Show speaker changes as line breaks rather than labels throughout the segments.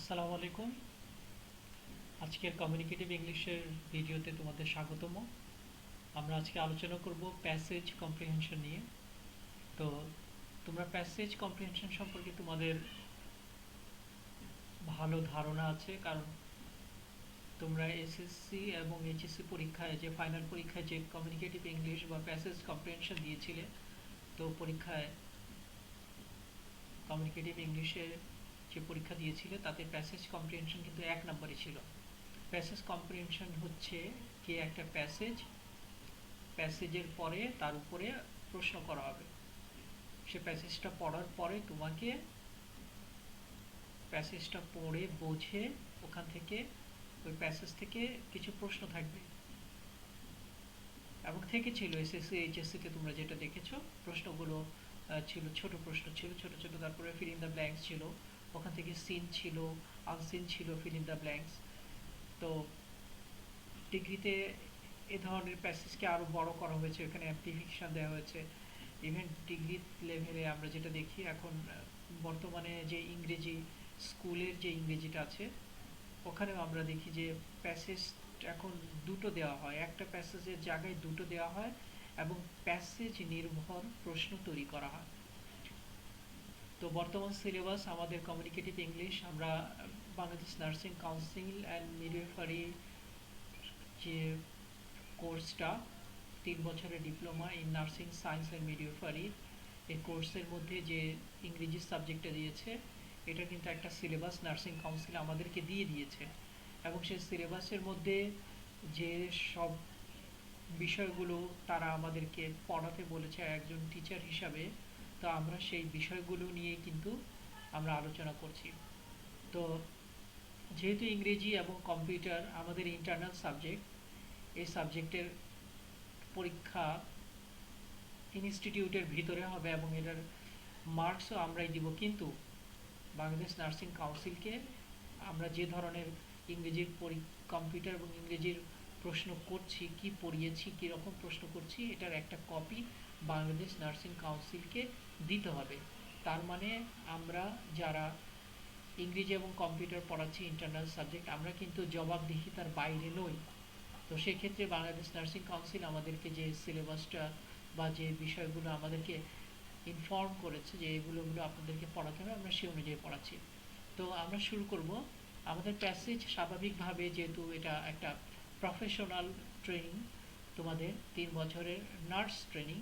আসসালামু আলাইকুম। আজকের কমিউনিকেটিভ ইংলিশের ভিডিওতে তোমাদের স্বাগতম। আমরা আজকে আলোচনা করব প্যাসেজ কম্প্রিহেনশন নিয়ে। তো তোমরা প্যাসেজ কম্প্রিহেনশন সম্পর্কে তোমাদের ভালো ধারণা আছে, কারণ তোমরা এসএসসি এবং এইচএসসি পরীক্ষায় যে ফাইনাল পরীক্ষায় যে কমিউনিকেটিভ ইংলিশ বা প্যাসেজ কম্প্রিহেনশন দিয়েছিলে, তো পরীক্ষায় কমিউনিকেটিভ ইংলিশের যে পরীক্ষা দিয়েছিলে তাতে প্যাসেজ কম্প্রিহেনশন কিন্তু 1 নম্বরই ছিল। প্যাসেজ কম্প্রিহেনশন হচ্ছে কি একটা প্যাসেজের পরে তার উপরে প্রশ্ন করা হবে। সে প্যাসেজটা পড়ার পরে তোমাকে প্যাসেজটা পড়ে বুঝে ওখান থেকে ওই প্যাসেজ থেকে কিছু প্রশ্ন থাকবে, এবং থেকেছিল এসএসসি এইচএসসিতে তোমরা যেটা দেখেছো। প্রশ্নগুলো ছিল ছোট প্রশ্ন, ছিল ছোট ছোট, তারপরে ফিল ইন দ্য ব্ল্যাঙ্কস ছিল, ওখান থেকে সিন ছিল, আনসিন ছিল, ফিল ইন দ্য ব্ল্যাঙ্কস। তো ডিগ্রিতে এ ধরনের প্যাসেজকে আরও বড় করা হয়েছে, এখানে অ্যাপ্লিকেশন দেওয়া হয়েছে। ইভেন ডিগ্রি লেভেলে আমরা যেটা দেখি এখন, বর্তমানে যে ইংরেজি স্কুলের যে ইংরেজিটা আছে ওখানেও আমরা দেখি যে প্যাসেজ এখন দুটো দেওয়া হয়, একটা প্যাসেজের জায়গায় দুটো দেওয়া হয়, এবং প্যাসেজ নির্ভর প্রশ্ন তৈরি করা হয়। তো বর্তমান সিলেবাস আমাদের কমিউনিকেটিভ ইংলিশ, আমরা Bangladesh nursing council and midwifery যে কোর্সটা 3 বছরের diploma in nursing science and midwifery, এই কোর্সের মধ্যে যে ইংরেজি সাবজেক্টটা দিয়েছে এটা কিন্তু একটা সিলেবাস নার্সিং কাউন্সিল আমাদেরকে দিয়ে দিয়েছে, এবং সেই সিলেবাসের মধ্যে যে সব বিষয়গুলো তারা আমাদেরকে পড়াতে বলেছে একজন টিচার হিসাবে, তো আমরা সেই বিষয়গুলো নিয়ে কিন্তু আমরা আলোচনা করছি। তো যেহেতু ইংরেজি এবং কম্পিউটার আমাদের ইন্টারনাল সাবজেক্ট, এই সাবজেক্টের পরীক্ষা ইনস্টিটিউটের ভিতরে হবে এবং এটার মার্কসও আমরাই দিব, কিন্তু বাংলাদেশ নার্সিং কাউন্সিলকে আমরা যে ধরনের ইংরেজির কম্পিউটার এবং ইংরেজির প্রশ্ন করছি, কি পড়িয়েছি, কী রকম প্রশ্ন করছি, এটার একটা কপি বাংলাদেশ নার্সিং কাউন্সিলকে দিতে হবে। তার মানে আমরা যারা ইংরেজি এবং কম্পিউটার পড়াচ্ছি ইন্টারনাল সাবজেক্ট, আমরা কিন্তু জবাবদিহিতার বাইরে নই। তো সেক্ষেত্রে বাংলাদেশ নার্সিং কাউন্সিল আমাদেরকে যে সিলেবাসটা বা যে বিষয়গুলো আমাদেরকে ইনফর্ম করেছে যে এগুলোগুলো আপনাদেরকে পড়াতে হবে, আমরা সেই অনুযায়ী পড়াচ্ছি। তো আমরা শুরু করব আমাদের প্যাসেজ। স্বাভাবিকভাবে যেহেতু এটা একটা প্রফেশনাল ট্রেনিং, তোমাদের 3 বছরের নার্স ট্রেনিং,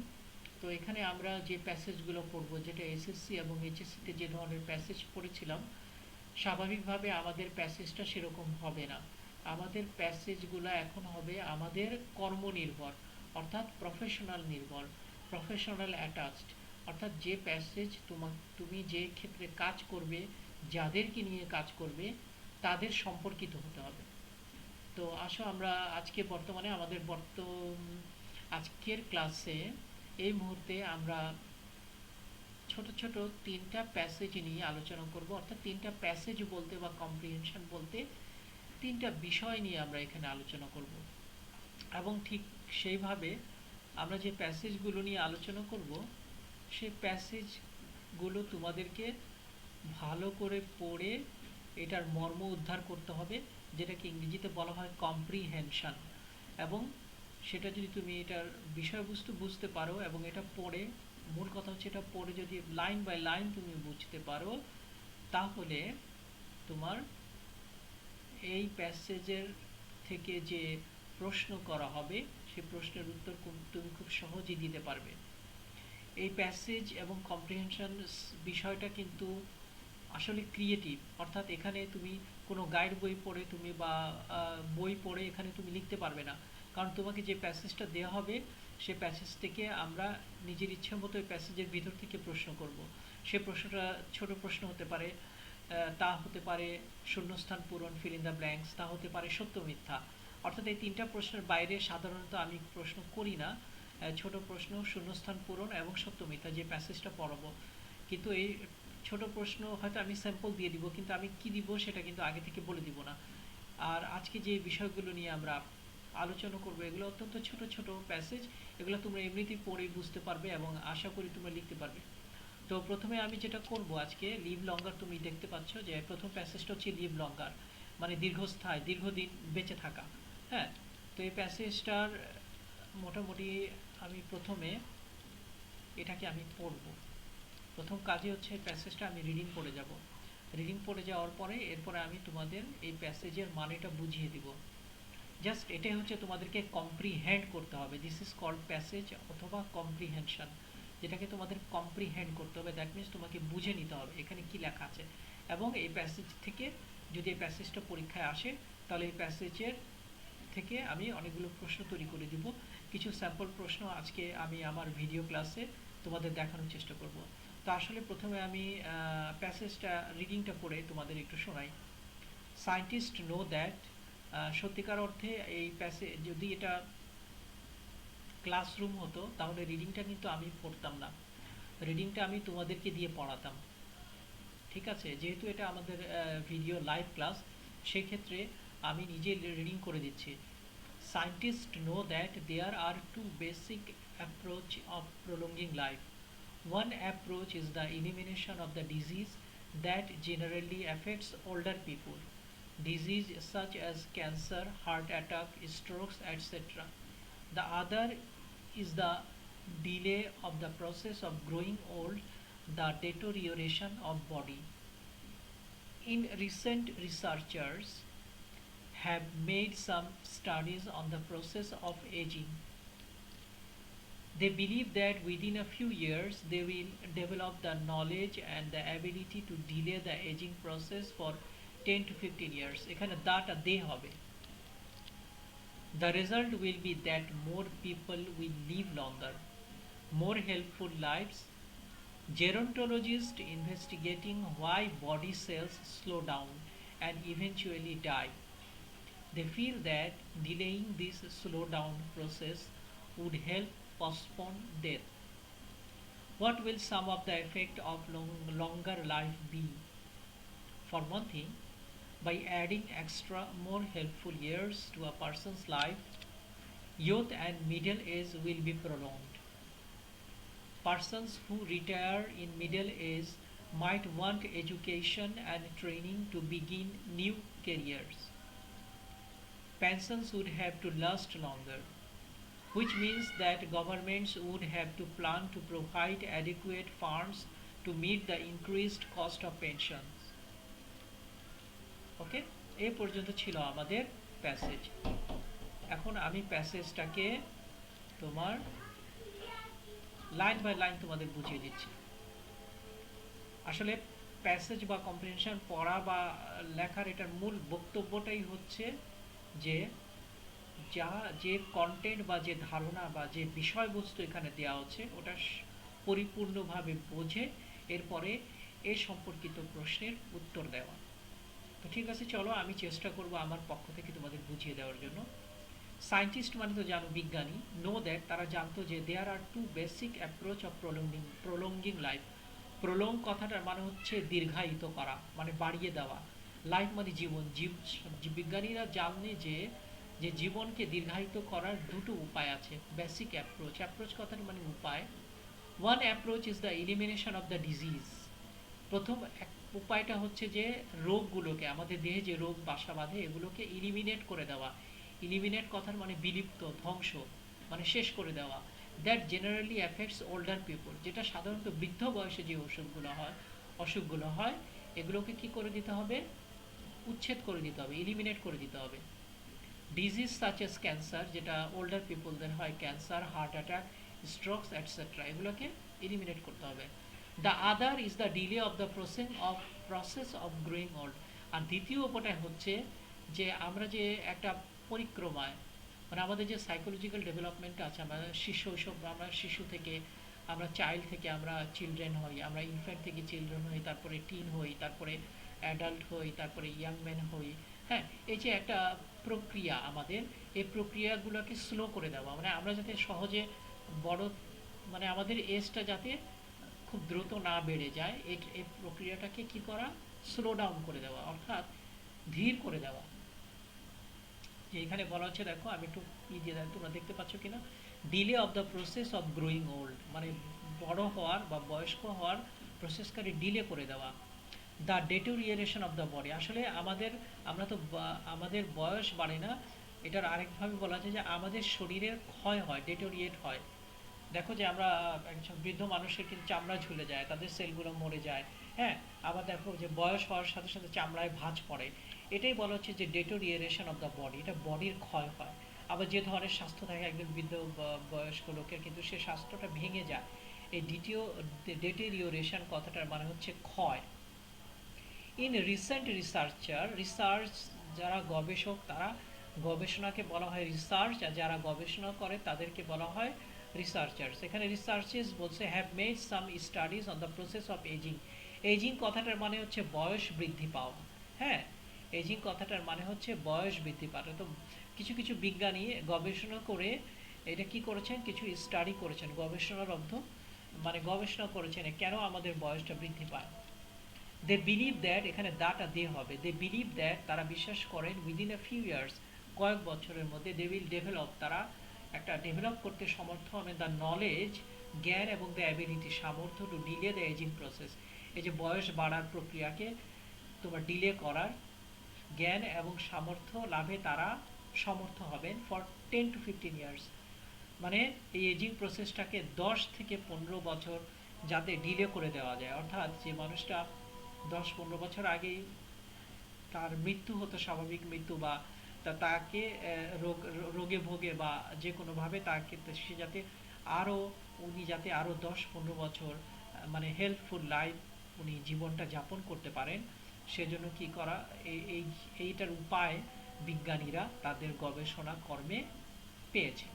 তো এখানে আমরা যে প্যাসেজগুলো পড়বো, যেটা এসএসসি এবং এইচএসসিতে যে ধরনের প্যাসেজ পড়েছিলাম, স্বাভাবিকভাবে আমাদের প্যাসেজটা সেরকম হবে না। আমাদের প্যাসেজগুলো এখন হবে আমাদের কর্মনির্ভর, অর্থাৎ প্রফেশনাল নির্ভর, প্রফেশনাল অ্যাটাচড। অর্থাৎ যে প্যাসেজ তুমি যে ক্ষেত্রে কাজ করবে, যাদেরকে নিয়ে কাজ করবে, তাদের সম্পর্কিত হতে হবে। তো আসো আমরা আজকে বর্তমানে আজকের ক্লাসে এই মুহূর্তে আমরা ছোট ছোট 3টা প্যাসেজ নিয়ে আলোচনা করব, অর্থাৎ 3টা প্যাসেজ বলতে বা কম্প্রিহেনশন বলতে 3টা বিষয় নিয়ে আমরা এখানে আলোচনা করব। এবং ঠিক সেইভাবে আমরা যে প্যাসেজগুলো নিয়ে আলোচনা করব, সেই প্যাসেজগুলো তোমাদেরকে ভালো করে পড়ে এটার মর্ম উদ্ধার করতে হবে, যেটাকে ইংরেজিতে বলা হয় কম্প্রিহেনশন। এবং সেটা যদি তুমি এটার বিষয়বস্তু বুঝতে পারো এবং এটা পড়ে, মূল কথা হচ্ছে এটা পড়ে যদি লাইন বাই লাইন তুমি বুঝতে পারো, তাহলে তোমার এই প্যাসেজের থেকে যে প্রশ্ন করা হবে সেই প্রশ্নের উত্তর তুমি খুব সহজেই দিতে পারবে। এই প্যাসেজ এবং কম্প্রিহেনশন বিষয়টা কিন্তু আসলে ক্রিয়েটিভ, অর্থাৎ এখানে তুমি কোনো গাইড বই পড়ে তুমি বা বই পড়ে এখানে তুমি লিখতে পারবে না, কারণ তোমাকে যে প্যাসেজটা দেওয়া হবে সে প্যাসেজ থেকে আমরা নিজের ইচ্ছে মতো ওই প্যাসেজের ভিতর থেকে প্রশ্ন করব। সে প্রশ্নটা ছোট প্রশ্ন হতে পারে, তা হতে পারে শূন্যস্থান পূরণ, ফিল ইন দ্য ব্ল্যাঙ্কস, তা হতে পারে সত্য মিথ্যা। অর্থাৎ এই 3টা প্রশ্নের বাইরে সাধারণত আমি প্রশ্ন করি না। ছোট প্রশ্ন, শূন্যস্থান পূরণ এবং সত্য মিথ্যা যে প্যাসেজটা পড়াবো, কিন্তু এই ছোট প্রশ্ন হয়তো আমি স্যাম্পল দিয়ে দিব, কিন্তু আমি কি দিব সেটা কিন্তু আগে থেকে বলে দিব না। আর আজকে যে বিষয়গুলো নিয়ে আমরা আলোচনা করব এগুলো অত্যন্ত ছোট ছোট প্যাসেজ, এগুলো তোমরা এমনিতেই পড়ে বুঝতে পারবে এবং আশা করি তোমরা লিখতে পারবে। তো তো প্রথমে আমি যেটা করব আজকে, লিভ লঙ্গার, তুমি দেখতে পাচ্ছ যে প্রথম প্যাসেজটা হচ্ছে লিভ লঙ্গার, মানে দীর্ঘস্থায়ী, দীর্ঘদিন বেঁচে থাকা। হ্যাঁ, তো এই প্যাসেজটার মোটামুটি আমি প্রথমে এটাকে আমি পড়ব। প্রথম কাজে হচ্ছে প্যাসেজটা আমি রিডিং পড়ে যাব। রিডিং পড়ে যাওয়ার পরে এরপরে আমি তোমাদের এই প্যাসেজের মানেটা বুঝিয়ে দিব। জাস্ট এটাই হচ্ছে তোমাদেরকে কম্প্রিহেন্ড করতে হবে। দিস ইজ কল্ড প্যাসেজ অথবা কম্প্রিহেনশন, যেটাকে তোমাদের কম্প্রিহেন্ড করতে হবে। দ্যাট মিনস তোমাকে বুঝে নিতে হবে এখানে কি লেখা আছে। এবং এই প্যাসেজ থেকে যদি এই প্যাসেজটা পরীক্ষায় আসে, তাহলে এই প্যাসেজের থেকে আমি অনেকগুলো প্রশ্ন তৈরি করে দিব। কিছু স্যাম্পল প্রশ্ন আজকে আমি আমার ভিডিও ক্লাসে তোমাদের দেখানোর চেষ্টা করব। তো আসলে প্রথমে আমি প্যাসেজটা রিডিংটা পড়ে তোমাদের একটু শোনাই। সায়েন্টিস্ট নো দ্যাট, সত্যিকার অর্থে এই প্যাসেজ যদি এটা ক্লাসরুম হতো তাহলে রিডিংটা কিন্তু আমি পড়তাম না, রিডিংটা আমি তোমাদেরকে দিয়ে পড়াতাম। ঠিক আছে, যেহেতু এটা আমাদের ভিডিও লাইভ ক্লাস, সেক্ষেত্রে আমি নিজে রিডিং করে দিচ্ছি। Scientists know that there are two basic approaches of prolonging life. One approach is the elimination of the disease that generally affects older people, disease such as cancer, heart attack, strokes, etc. The other is the delay of the process of growing old, the deterioration of body. In recent, researchers have made some studies on the process of aging. They believe that within a few years they will develop the knowledge and the ability to delay the aging process for 10 to 15 years. এখানে দাটা দে হবে। The result will be that more people will live longer, more helpful lives. Gerontologists investigating why body cells slow down and eventually die. They feel that delaying this slowdown process would help postpone death. What will some of the effect of longer life be? For one thing, by adding extra more helpful years to a person's life, youth and middle age will be prolonged. Persons who retire in middle age might want education and training to begin new careers. Pensions would have to last longer, which means that governments would have to plan to provide adequate funds to meet the increased cost of pensions. ওকে, এ পর্যন্ত ছিল আমাদের passage. এখন আমি প্যাসেজটাকে তোমার line by line তোমাদের বুঝিয়ে দিচ্ছি। আসলে প্যাসেজ বা কম্প্রিহেনশন পড়া বা লেখার এটার মূল বক্তব্যটাই হচ্ছে যে যে কন্টেন্ট বা যে ধারণা বা যে বিষয়বস্তু এখানে দেওয়া হচ্ছে ওটা পরিপূর্ণভাবে বোঝে এরপরে এ সম্পর্কিত প্রশ্নের উত্তর দেওয়া। তো ঠিক আছে, চলো আমি চেষ্টা করব আমার পক্ষ থেকে তোমাদের বুঝিয়ে দেওয়ার জন্য। সায়েন্টিস্ট মানে তো জানো বিজ্ঞানী, নো দ্যাট তারা জানতো যে there are two basic approach of prolonging life. Prolong কথাটার মানে হচ্ছে দীর্ঘায়িত করা, মানে বাড়িয়ে দেওয়া। লাইফ মানে জীবন। বিজ্ঞানীরা জানে যে যে জীবনকে দীর্ঘায়িত করার দুটো উপায় আছে। বেসিক অ্যাপ্রোচ, অ্যাপ্রোচ কথাটা মানে উপায়। One approach is the elimination of the disease. প্রথম উপায়টা হচ্ছে যে রোগগুলোকে, আমাদের দেহে যে রোগ বাসা বাঁধে এগুলোকে ইলিমিনেট করে দেওয়া। ইলিমিনেট কথার মানে বিলুপ্ত, ধ্বংস, মানে শেষ করে দেওয়া। That generally affects older people, যেটা সাধারণত বৃদ্ধ বয়সে যে অসুখগুলো হয় এগুলোকে কি করে দিতে হবে? উচ্ছেদ করে দিতে হবে, ইলিমিনেট করে দিতে হবে। ডিজিজ সাচ এস ক্যান্সার, যেটা ওল্ডার পিপলদের হয়, cancer, heart attack, strokes etcetera, এগুলোকে এলিমিনেট করতে হবে। The other is the delay of the process of growing old. আর দ্বিতীয় উপায়টা হচ্ছে যে আমরা যে একটা পরিক্রমায়, মানে আমাদের যে সাইকোলজিক্যাল ডেভেলপমেন্ট আছে, আমরা আমরা শিশু থেকে, আমরা চাইল্ড থেকে আমরা চিলড্রেন হই, আমরা ইনফ্যান্ট থেকে চিলড্রেন হই, তারপরে টিন হই, তারপরে অ্যাডাল্ট হই, তারপরে ইয়াং ম্যান হই। হ্যাঁ, এই যে একটা প্রক্রিয়া আমাদের, এই প্রক্রিয়াগুলোকে স্লো করে দেওয়া, মানে আমরা যাতে সহজে বড়, মানে আমাদের এজটা যাতে খুব দ্রুত না বেড়ে যায়, এই প্রক্রিয়াটাকে কি করা? স্লো ডাউন করে দেওয়া, অর্থাৎ ধীর করে দেওয়া। যে এখানে বলা হচ্ছে, দেখো আমি একটু দিয়ে তোমরা দেখতে পাচ্ছ কিনা, delay of the process of growing old, মানে বড় হওয়ার বা বয়স্ক হওয়ার প্রসেসটাকে ডিলে করে দেওয়া। দ্য ডেটোরিয়েশন অফ দ্য বডি, আসলে আমরা তো আমাদের বয়স বাড়ে না, এটার আরেকভাবে বলা যায় যে আমাদের শরীরের ক্ষয় হয়, ডেটোরিয়েট হয়। দেখো যে আমরা একজন বৃদ্ধ মানুষের কিন্তু চামড়া ঝুলে যায়, তাদের সেলগুলো মরে যায়। হ্যাঁ, আবার দেখো যে বয়স হওয়ার সাথে সাথে চামড়ায় ভাঁজ পড়ে। এটাই বলা হচ্ছে যে ডেটোরিয়েশন অফ দ্য বডি, এটা বডির ক্ষয় হয়। আবার যে ধরনের স্বাস্থ্য থাকে একজন বৃদ্ধ বয়স্ক লোকের, কিন্তু সে স্বাস্থ্যটা ভেঙে যায়। এই দ্বিতীয় ডেটেরিওরেশন কথাটার মানে হচ্ছে ক্ষয়। ইন রিসেন্ট রিসার্চ, যারা গবেষক তারা গবেষণাকে বলা হয় রিসার্চ, আর যারা গবেষণা করে তাদেরকে বলা হয় রিসার্চার্স। এখানে রিসার্চেস বলছে have made some studies on the process of aging. Aging কথাটার মানে হচ্ছে বয়স বৃদ্ধি পাওয়া। হ্যাঁ, এজিং কথাটার মানে হচ্ছে বয়স বৃদ্ধি পাওয়া। তো কিছু কিছু বিজ্ঞানী গবেষণা করে এটা কি করেছেন, কিছু স্টাডি করেছেন, গবেষণার অর্থ মানে গবেষণা করেছেন কেন আমাদের বয়সটা বৃদ্ধি পায়। দে বিলিভ দ্যাট, এখানে দাটা দে হবে, দে বিলিভ দ্যাট, তারা বিশ্বাস করেন উইদিন এ ফিউ ইয়ার্স, কয়েক বছরের মধ্যে দে উইল ডেভেলপ, তারা একটা ডেভেলপ করতে সমর্থ হবে দ্য নলেজ, জ্ঞান এবং দ্য অ্যাবিলিটি, সামর্থ্য to delay the aging process, এই যে বয়স বাড়ার প্রক্রিয়াকে তোমার ডিলে করার জ্ঞান এবং সামর্থ্য লাভে তারা সমর্থ হবেন ফর 10 to 15 ইয়ার্স। মানে এই এজিং প্রসেসটাকে 10 থেকে 15 বছর যাতে ডিলে করে দেওয়া যায়, অর্থাৎ যে মানুষটা 10-15 বছর আগেই তার মৃত্যু হতো, স্বাভাবিক মৃত্যু বা তাকে রোগে ভোগে বা যে কোনোভাবে তাকে সে যাতে আরও উনি যাতে আরও 10-15 বছর মানে হেল্পফুল লাইফ উনি জীবনটা যাপন করতে পারেন, সেজন্য কি করা, এইটার উপায় বিজ্ঞানীরা তাদের গবেষণা কর্মে পেয়েছে।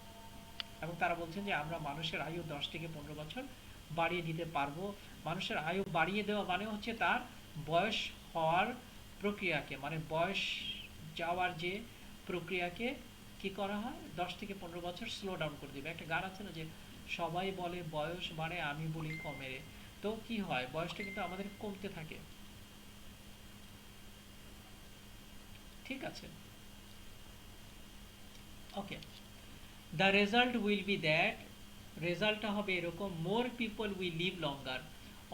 এবং তারা বলছেন যে আমরা মানুষের আয়ু 10 থেকে 15 বছর বাড়িয়ে দিতে পারবো। মানুষের আয়ু বাড়িয়ে দেওয়া মানে হচ্ছে তার বয়স হওয়ার প্রক্রিয়াকে, মানে বয়স যাওয়ার যে প্রক্রিয়াকে কি করা হয়, 10 থেকে 15 বছর স্লো ডাউন করে দেবে। একটা গান আছে না যে সবাই বলে বয়স বাড়ে, আমি বলি কমে রে। তো কি হয়, বয়সটা কিন্তু আমাদের কমতে থাকে। ঠিক আছে, okay. The result will be that, রেজাল্টটা হবে এরকম, more people will live longer,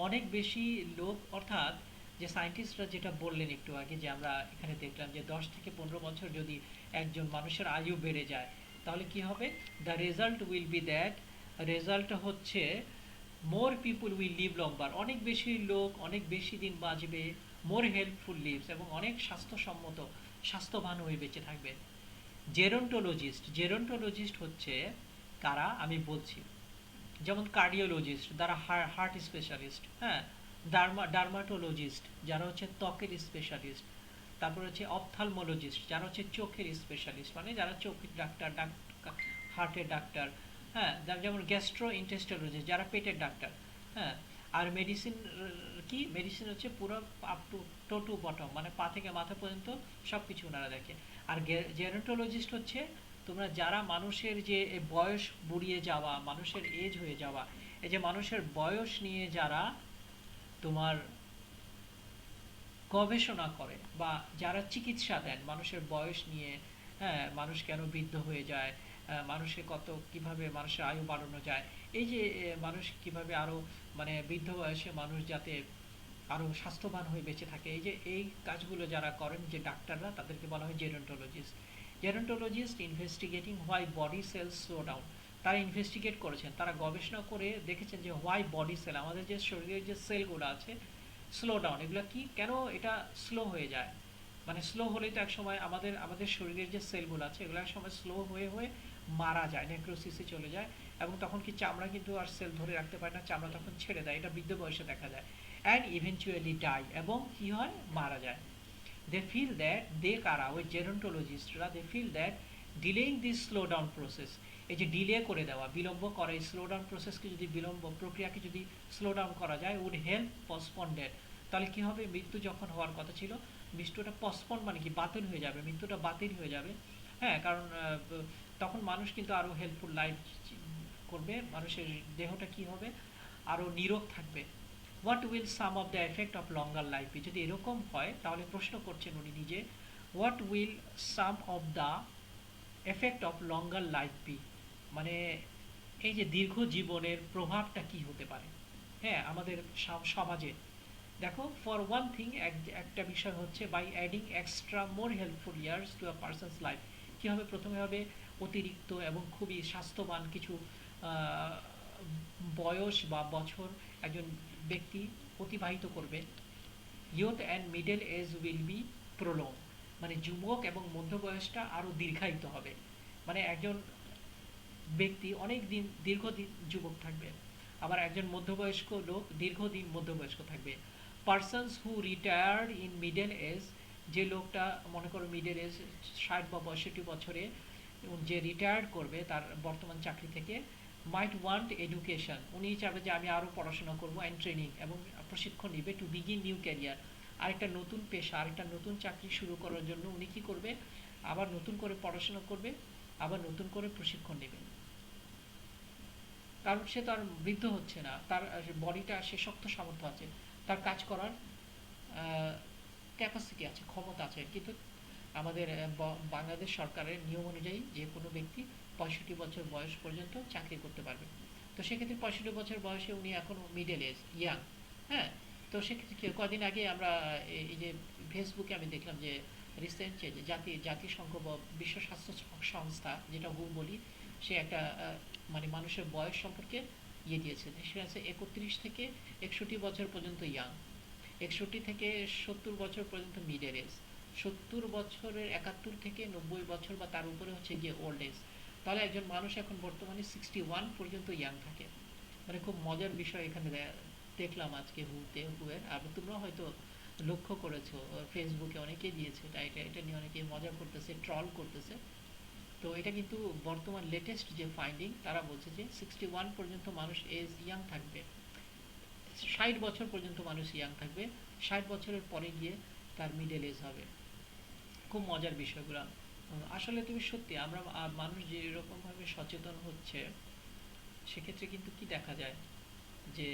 অনেক বেশি লোক, অর্থাৎ যে সায়েন্টিস্টরা যেটা বললেন একটু আগে, যে আমরা এখানে দেখলাম যে 10 থেকে 15 বছর যদি একজন মানুষের আয়ু বেড়ে যায় তাহলে কি হবে, the result will be that, রেজাল্টটা হচ্ছে মোর পিপল উইল লিভ লঙ্গার, অনেক বেশি লোক অনেক বেশি দিন বাঁচবে, মোর হেল্পফুল লিভস, এবং অনেক স্বাস্থ্যসম্মত স্বাস্থ্যবান হয়ে বেঁচে থাকবে। জেরন্টোলজিস্ট হচ্ছে কারা আমি বলছি, যেমন কার্ডিওলজিস্ট যারা হার্ট স্পেশালিস্ট, হ্যাঁ, ডার্মাটোলজিস্ট যারা হচ্ছে ত্বকের স্পেশালিস্ট, তারপর হচ্ছে অপথালমোলজিস্ট যারা হচ্ছে চোখের স্পেশালিস্ট, মানে যারা চোখের ডাক্তার, হার্টের ডাক্তার, হ্যাঁ, যেমন গ্যাস্ট্রো ইন্টেস্টোলজিস্ট যারা পেটের ডাক্তার, হ্যাঁ। আর মেডিসিন কি, মেডিসিন হচ্ছে পুরো up to to to bottom, মানে পা থেকে মাথা পর্যন্ত সব কিছু ওনারা দেখে। আর জেরন্টোলজিস্ট হচ্ছে তোমরা যারা মানুষের যে বয়স বুড়িয়ে যাওয়া, মানুষের এজ হয়ে যাওয়া, এই যে মানুষের বয়স নিয়ে যারা তোমার গবেষণা করে বা যারা চিকিৎসা দেন মানুষের বয়স নিয়ে, হ্যাঁ, মানুষ কেন বৃদ্ধ হয়ে যায়, মানুষের কত কিভাবে মানুষের আয়ু বাড়ানো যায়, এই যে মানুষ কিভাবে আরও মানে বৃদ্ধ বয়সে মানুষ যাতে আরও স্বাস্থ্যবান হয়ে বেঁচে থাকে, এই যে এই কাজগুলো যারা করেন যে ডাক্তাররা, তাদেরকে বলা হয় gerontologist. Gerontologist investigating why body cells slow down, তারা ইনভেস্টিগেট করেছেন, তারা গবেষণা করে দেখেছেন যে হোয়াই বডি সেল, আমাদের যে শরীরের যে সেলগুলো আছে স্লো ডাউন, এগুলো কি কেন এটা স্লো হয়ে যায়, মানে স্লো হলেই তো এক সময় আমাদের আমাদের শরীরের যে সেলগুলো আছে এগুলো এক সময় স্লো হয়ে হয়ে মারা যায়, নেক্রোসিসে চলে যায়, এবং তখন কি চামড়া কিন্তু আর সেল ধরে রাখতে পারে না, চামড়া তখন ছেড়ে দেয়, এটা বৃদ্ধ বয়সে দেখা যায়, অ্যান্ড ইভেনচুয়ালি ডাই, এবং কি হয়, মারা যায়। দে ফিল দ্যাট, দে কারা, ওই জেরন্টোলজিস্টরা, they feel that delaying this slow down process, এই যে ডিলে করে দেওয়া, বিলম্ব করা, এই স্লো ডাউন প্রসেসকে যদি বিলম্ব প্রক্রিয়াকে যদি স্লো ডাউন করা যায়, উড হেল্প পসপন্ড ডেথ, তাহলে কি হবে, মৃত্যু যখন হওয়ার কথা ছিল মৃত্যুটা পসপন্ড মানে কি বাতিল হয়ে যাবে, মৃত্যুটা বাতিল হয়ে যাবে। হ্যাঁ, কারণ তখন মানুষ কিন্তু আরও হেল্পফুল লাইফ করবে, মানুষের দেহটা কি হবে, আরও নিরোগ থাকবে। What will some of the effect of longer life be, যদি এরকম হয় তাহলে প্রশ্ন করছেন উনি নিজে, what will some of the effect of longer life be, মানে এই যে দীর্ঘ জীবনের প্রভাবটা কি হতে পারে, হ্যাঁ, আমাদের সমাজে দেখো, ফর ওয়ান থিং, একটা বিষয় হচ্ছে by adding extra more helpful years to a person's life. কী হবে? প্রথমে হবে অতিরিক্ত এবং খুবই স্বাস্থ্যবান কিছু আহ, বয়স বা বছর একজন ব্যক্তি অতিবাহিত করবে। Youth and middle age will be prolong, মানে যুবক এবং মধ্যবয়সটা আরও দীর্ঘায়িত হবে। মানে একজন ব্যক্তি অনেক দিন দীর্ঘদিন যুবক থাকবে, আবার একজন মধ্যবয়স্ক লোক দীর্ঘদিন মধ্যবয়স্ক থাকবে। Persons who retired in middle age, যে লোকটা মনে করো মিডল এজ 60 বা 62 বছরে যে রিটায়ার্ড করবে তার বর্তমান চাকরি থেকে, মাইট ওয়ান্ট এডুকেশন, উনি চাইবে যে আমি আরও পড়াশোনা করবো, অ্যান্ড ট্রেনিং, এবং প্রশিক্ষণ নিবে টু বিগিন নিউ ক্যারিয়ার, আরেকটা নতুন পেশা, আরেকটা নতুন চাকরি শুরু করার জন্য উনি কী করবে? আবার নতুন করে পড়াশোনা করবে, আবার নতুন করে প্রশিক্ষণ নেবে। কারণ সে তো আর বৃদ্ধ হচ্ছে না, তার বডিটা, সে শক্ত সামর্থ্য আছে, তার কাজ করার ক্যাপাসিটি আছে, ক্ষমতা আছে। কিন্তু আমাদের বাংলাদেশ সরকারের নিয়ম অনুযায়ী যে কোনো ব্যক্তি 65 বছর বয়স পর্যন্ত চাকরি করতে পারবে। তো সেক্ষেত্রে 65 বছর বয়সে উনি এখনও মিডল এজ, ইয়াং। হ্যাঁ, তো সেক্ষেত্রে কি, কদিন আগে আমরা এই যে ফেসবুকে আমি দেখলাম যে রিসেন্ট যে জাতিসংঘ বা বিশ্ব স্বাস্থ্য সংস্থা, যেটা হু বলি, সে একটা মানে মানুষের বয়স সম্পর্কে দিয়েছে, সেটা আছে 31 থেকে 61 বছর পর্যন্ত ইয়াং, 61 থেকে 70 বছর পর্যন্ত মিডল এজ, 70 বছরের 71 থেকে 90 বছর বা তার উপরে হচ্ছে গিয়ে ওল্ড এজ। তাহলে একজন মানুষ এখন বর্তমানে 61 পর্যন্ত ইয়াং থাকে। মানে খুব মজার বিষয় এখানে দেখলাম আজকে হুয়ের, আর তোমরা হয়তো লক্ষ্য করেছো, ফেসবুকে অনেকেই দিয়েছে, এটা নিয়ে অনেকে মজা করতেছে, ট্রল করতেছে। তো এটা কিন্তু বর্তমান লেটেস্ট যে ফাইন্ডিং, তারা বলছে যে 61 পর্যন্ত মানুষ এজ ইয়াং থাকবে, 60 বছর পর্যন্ত মানুষ ইয়াং থাকবে, 60 বছরের পরে গিয়ে তার মিডল এজ হবে। খুব মজার বিষয়গুলো। আসলে তুমি সত্যি, আমরা মানুষ যে এরকমভাবে সচেতন হচ্ছে, সেক্ষেত্রে কিন্তু কি দেখা যায় যে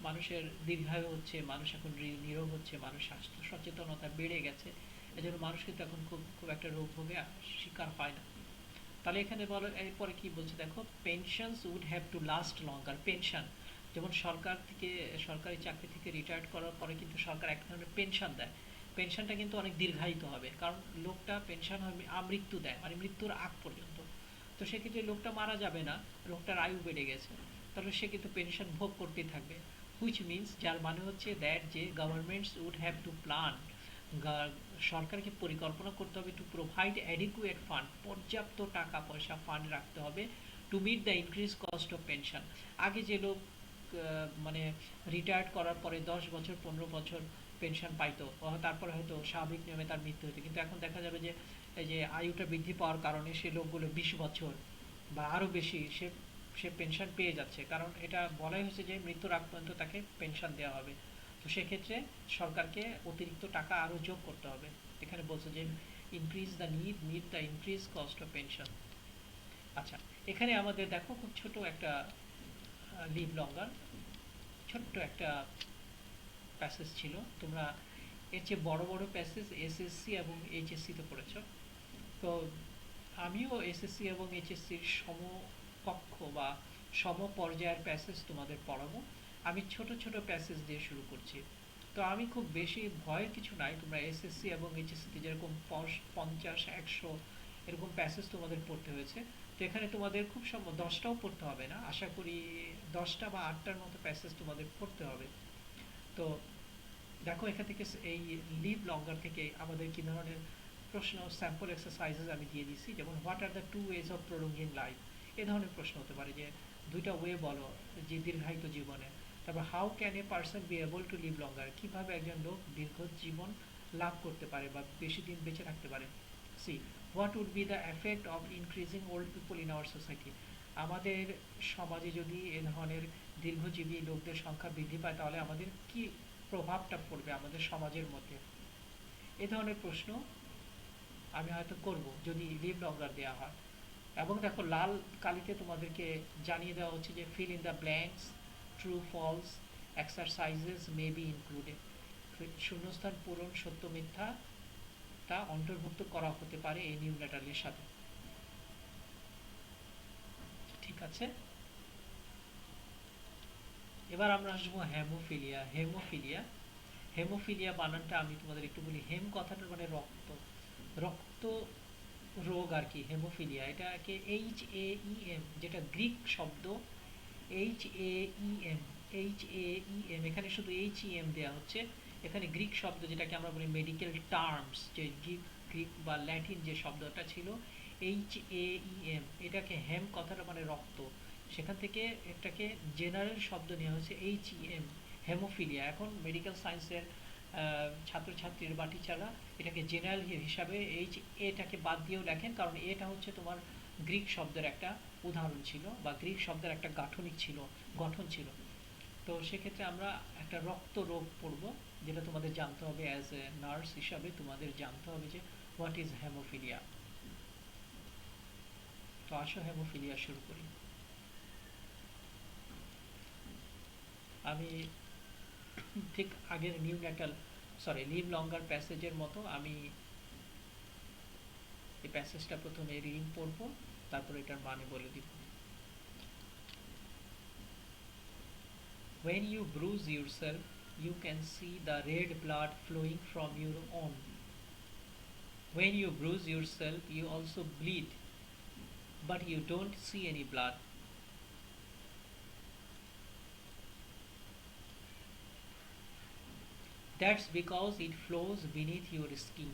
মানুষের দীর্ঘায়ু হচ্ছে, মানুষ এখন নিরোগ হচ্ছে, মানুষ স্বাস্থ্য সচেতনতা বেড়ে গেছে, এজন্য মানুষ কিন্তু এখন খুব খুব একটা রোগ ভোগে শিকার হয় না। তাহলে এখানে বলো, এরপরে কি বলছে দেখো, pensions would have to last longer. Pension, যেমন সরকার থেকে, সরকারি চাকরি থেকে রিটায়ার্ড করার পরে কিন্তু সরকার এক ধরনের পেনশন দেয়, পেনশনটা কিন্তু অনেক দীর্ঘায়িত হবে, কারণ লোকটা পেনশন হবে আমৃত্যু দেয়, মানে মৃত্যুর আগ পর্যন্ত। তো সেক্ষেত্রে লোকটা মারা যাবে না, লোকটার আয়ু বেড়ে গেছে, তাহলে সে কিন্তু পেনশন ভোগ করতেই থাকবে। হুইচ মিনস, যার মানে হচ্ছে দ্যাট যে governments would have to plan, সরকারকে পরিকল্পনা করতে হবে টু প্রোভাইড অ্যাডিকুয়েট ফান্ড, পর্যাপ্ত টাকা পয়সা ফান্ড রাখতে হবে to meet the increase cost of pension. আগে যে লোক মানে রিটায়ার্ড করার পরে 10 বছর 15 বছর পেনশন পাইতো, তারপরে হয়তো স্বাভাবিক নিয়মে তার মৃত্যু হতো, কিন্তু এখন দেখা যাবে যে এই যে আয়ুটা বৃদ্ধি পাওয়ার কারণে সে লোকগুলো 20 বছর বা আরও বেশি সে সে পেনশন পেয়ে যাচ্ছে, কারণ এটা বলাই হয়েছে যে মৃত্যুর আগ পর্যন্ত তাকে পেনশন দেওয়া হবে। তো সেক্ষেত্রে সরকারকে অতিরিক্ত টাকা আরও যোগ করতে হবে। এখানে বলছে যে increase the need meet the increase cost of pension. আচ্ছা, এখানে আমাদের দেখো খুব ছোট একটা লিভ লঙ্গার, ছোট্ট একটা প্যাসেজ ছিল। তোমরা এর চেয়ে বড় বড় প্যাসেজ এসএসসি এবং এইচএসসিতে পড়েছ। তো আমিও এসএসসি এবং এইচএসসির সমকক্ষ বা সমপর্যায়ের প্যাসেজ তোমাদের পড়াবো। আমি ছোট ছোট প্যাসেজ দিয়ে শুরু করছি। তো আমি খুব বেশি ভয়ের কিছু নাই, তোমরা এসএসসি এবং এইচএসসিতে যেরকম 50 100 এরকম প্যাসেজ তোমাদের পড়তে হয়েছে, তো এখানে তোমাদের খুব সম্ভব 10টাও পড়তে হবে না, আশা করি 10টা বা 8টার মতো প্যাসেজ তোমাদের পড়তে হবে। তো দেখো, এখান থেকে এই লিভ লঙ্গার থেকে আমাদের কী ধরনের প্রশ্ন, স্যাম্পল এক্সারসাইজেস আমি দিয়ে দিচ্ছি, যেমন what are the two ways of prolonging life, এ ধরনের প্রশ্ন হতে পারে যে দুইটা ওয়ে বলো যে দীর্ঘায়িত জীবনে। তারপর how can a person be able to live longer, কীভাবে একজন লোক দীর্ঘ জীবন লাভ করতে পারে বা বেশি দিন বেঁচে থাকতে পারে। See, what would be the effect of increasing old people in our society, আমাদের সমাজে যদি এ ধরনের দীর্ঘজীবী লোকদের সংখ্যা বৃদ্ধি পায় তাহলে আমাদের কি প্রভাবটা পড়বে আমাদের সমাজের মধ্যে। এ ধরনের প্রশ্ন আমি হয়তো করব যদি লিভ লঙ্গার দেওয়া হয়। এবং দেখো, লাল কালিতে তোমাদেরকে জানিয়ে দেওয়া হচ্ছে যে fill in the blanks, true false exercises may be included, শূন্যস্থান পূরণ সত্য মিথ্যা তা অন্তর্ভুক্ত করা হতে পারে এই নিউমেটালের সাথে। ঠিক আছে। এবার আমরা আসবো হেমোফিলিয়া। হেমোফিলিয়া হেমোফিলিয়া বানানটা আমি তোমাদের একটু বলি। হেম কথাটার মানে রক্ত, রক্ত রোগ আর কি। হেমোফিলিয়া এটাকে HAEM, যেটা গ্রিক শব্দ। HAEM, HAEM, এখানে শুধু HEM দেওয়া হচ্ছে। এখানে গ্রিক শব্দ যেটাকে আমরা বলি মেডিকেল টার্মস, যে গ্রিক বা ল্যাটিন যে শব্দটা ছিল HAEM, এটাকে হেম কথাটা মানে রক্ত, সেখান থেকে এটাকে জেনারেল শব্দ নেওয়া হয়েছে HEM, হেমোফিলিয়া। এখন মেডিকেল সায়েন্সের ছাত্রছাত্রীর বা টিচাররা এটাকে জেনারেল হিসাবে এটাকে বাদ দিয়েও লেখেন, কারণ এটা হচ্ছে তোমার গ্রিক শব্দের একটা উদাহরণ ছিল বা গ্রিক শব্দের একটা গাঠনিক ছিল, গঠন ছিল। তো সেক্ষেত্রে আমরা একটা রক্ত রোগ পড়ব, যেটা তোমাদের জানতে হবে অ্যাজ এ নার্স হিসাবে। তোমাদের জানতে হবে যে হোয়াট ইজ হেমোফিলিয়া। তো আসো হেমোফিলিয়া শুরু করি। আমি ঠিক আগের লিভ লঙ্গার প্যাসেজের মতো আমি এই প্যাসেজটা প্রথমে রিডিং পড়ব, তারপর এটার মানে বলে দিব। When you bruise yourself, you can see the red blood flowing from your own. When you bruise yourself, you also bleed, but you don't see any blood. That's because it flows beneath your skin.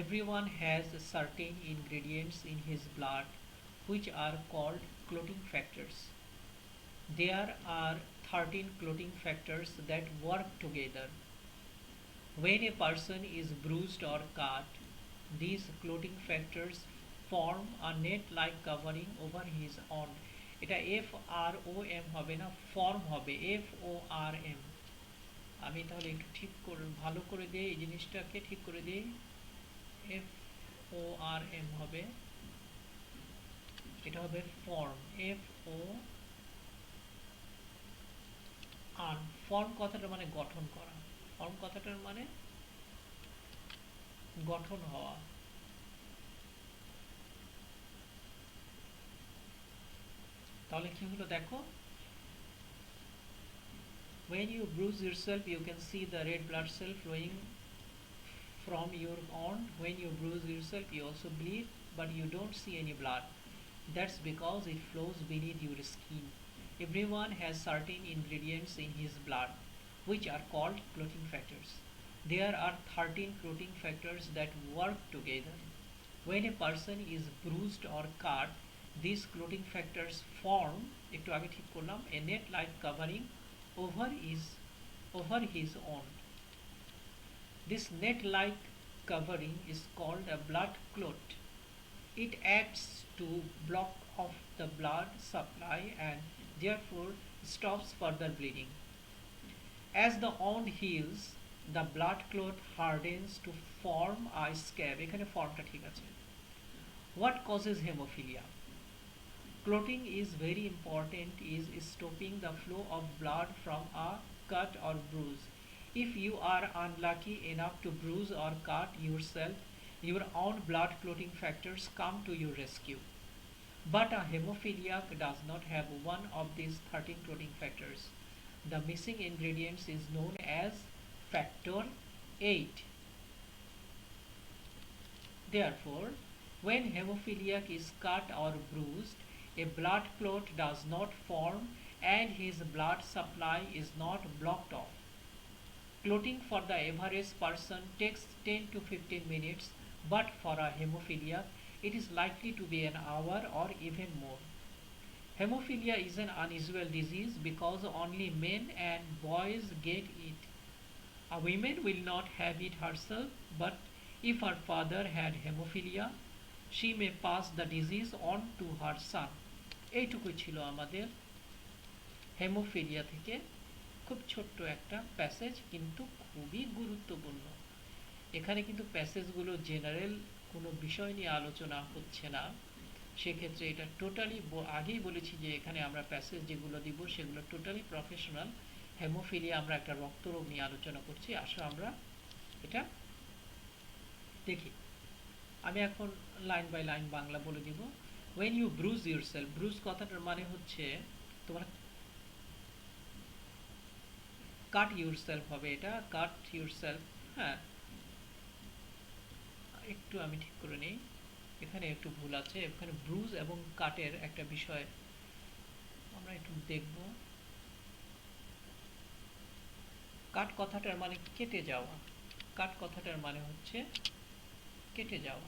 Everyone has certain ingredients in his blood which are called clotting factors. There are 13 clotting factors that work together. When a person is bruised or cut, these clotting factors form a net-like covering over his wound. এটা FROM হবে না, form হবে FORM। আমি তাহলে একটু ঠিক করে ভালো করে দিই, এই জিনিসটাকে ঠিক করে দিই। FORM হবে, এটা হবে ফর্ম, FOR। ফর্ম কথাটা মানে গঠন করা, ফর্ম কথাটার মানে গঠন হওয়া। তাহলে কি হলো দেখো, when you bruise yourself you can see the red blood cell flowing from your wound. When you bruise yourself you also bleed, but you don't see any blood. That's because it flows beneath your skin. Everyone has certain ingredients in his blood which are called clotting factors. There are 13 clotting factors that work together. When a person is bruised or cut, these clotting factors form, একটু আগে ঠিক করলাম, a net like covering over his wound. This net like covering is called a blood clot. It acts to block off the blood supply and therefore stops further bleeding. As the wound heals, the blood clot hardens to form a scab. এখানে ফর্মটা ঠিক আছে। What causes hemophilia? Clotting is very important, is stopping the flow of blood from a cut or bruise. If you are unlucky enough to bruise or cut yourself, your own blood clotting factors come to your rescue. But a hemophiliac does not have one of these 13 clotting factors. The missing ingredient is known as factor 8. Therefore, when hemophiliac is cut or bruised, a blood clot does not form and his blood supply is not blocked off. Clotting for the average person takes 10 to 15 minutes, but for a hemophiliac, it is likely to be an hour or even more. Hemophilia is an unusual disease because only men and boys get it. A woman will not have it herself, but if her father had hemophilia, she may pass the disease on to her son. এইটুকু ছিল আমাদের haemophilia থেকে খুব ছোট্ট একটা passage, কিন্তু খুবই গুরুত্বপূর্ণ। এখানে কিন্তু প্যাসেজগুলো জেনারেল কোনো বিষয় নিয়ে আলোচনা হচ্ছে না, সেক্ষেত্রে এটা টোটালি, আগেই বলেছি যে এখানে আমরা প্যাসেজ যেগুলো দিব সেগুলো টোটালি প্রফেশনাল। হেমোফিলিয়া আমরা একটা রক্তরোগ নিয়ে আলোচনা করছি, আসো আমরা এটা দেখি। আমি এখন লাইন বাই লাইন বাংলা বলে দিব। when you bruise yourself, Brugge কথাটার মানে হচ্ছে তোমার কাট ইউরসেলফ হবে এটা, কাট ইউরসেলফ। হ্যাঁ, একটু আমি ঠিক করে নিই, এখানে একটু ভুল আছে, এখানে ব্রুজ এবং কাটের একটা বিষয় আমরা একটু দেখব। কাট কথাটার মানে কেটে যাওয়া, কাট কথাটার মানে হচ্ছে কেটে যাওয়া।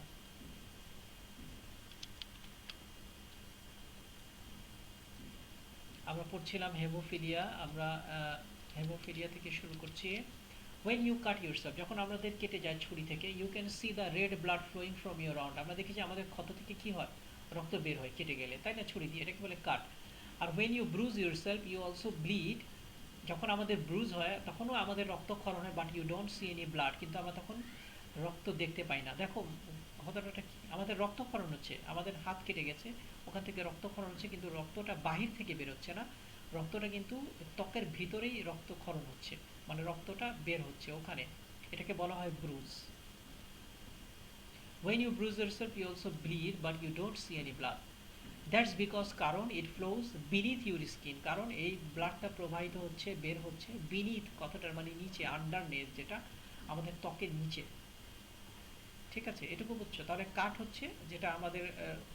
আমরা পড়ছিলাম হেমোফিলিয়া, আমরা হেমোফিলিয়া থেকে শুরু করছি। when you cut yourself, যখন আমাদের কেটে যায় ছুরি থেকে, you can see the red blood flowing from your round, আমরা দেখি যে আমাদের ক্ষত থেকে কি হয়, রক্ত বের হয় কেটে গেলে, তাই না, ছুরি দিয়ে, এটাকে বলে কাট। আর when you bruise yourself you also bleed, যখন আমাদের ব্রুজ হয় তখনও আমাদের রক্তক্ষরণ হয়, but you don't see any blood, কিন্তু আমরা তখন রক্ত দেখতে পাই না। দেখো ঘটনাটা কি, আমাদের রক্তক্ষরণ হচ্ছে, আমাদের হাত কেটে গেছে, ওখান থেকে রক্তক্ষরণ হচ্ছে, কিন্তু রক্তটা বাহির থেকে বেরোচ্ছে না, রক্তটা কিন্তু ত্বকের ভিতরেই রক্তক্ষরণ হচ্ছে, মানে রক্তটা বের হচ্ছে ওখানে, এটাকে বলা হয় Brugge. when you bruise yourself you also bleed but you don't see any blood, that's because, কারণ ইট ফ্লোজ বিনিথ ইউর স্কিন, কারণ এই ব্লাডটা প্রবাহিত হচ্ছে, বের হচ্ছে বিনিথ কথাটার মানে নিচে, আন্ডারনেথ, যেটা আমাদের ত্বকের নিচে। ঠিক আছে, এটুকু বুঝছো? তাহলে কাট হচ্ছে যেটা আমাদের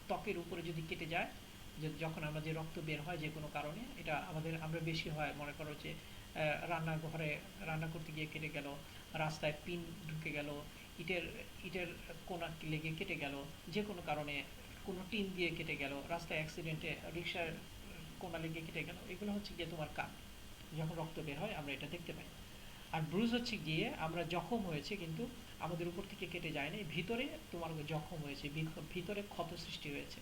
ত্বকের উপরে যদি কেটে যায়, যে যখন আমরা যে রক্ত বের হয় যে কোনো কারণে, এটা আমাদের আমরা বেশি হয়, মনে করো যে রান্নাঘরে রান্না করতে গিয়ে কেটে গেল, রাস্তায় পিন ঢুকে গেল, ইটের ইটের কোনা লেগে কেটে গেল, যে কোনো কারণে কোনো টিন দিয়ে কেটে গেল, রাস্তায় অ্যাক্সিডেন্টে রিক্সার কোনা লেগে কেটে গেল, এগুলো হচ্ছে গিয়ে তোমার কাট, যখন রক্ত বের হয় আমরা এটা দেখতে পাই। আর ব্রুজ হচ্ছে গিয়ে আমরা জখম হয়েছে কিন্তু আমাদের উপর থেকে কেটে যায় না, ভিতরে তোমার জখম হয়েছে, ভিতরে ক্ষত সৃষ্টি হয়েছে,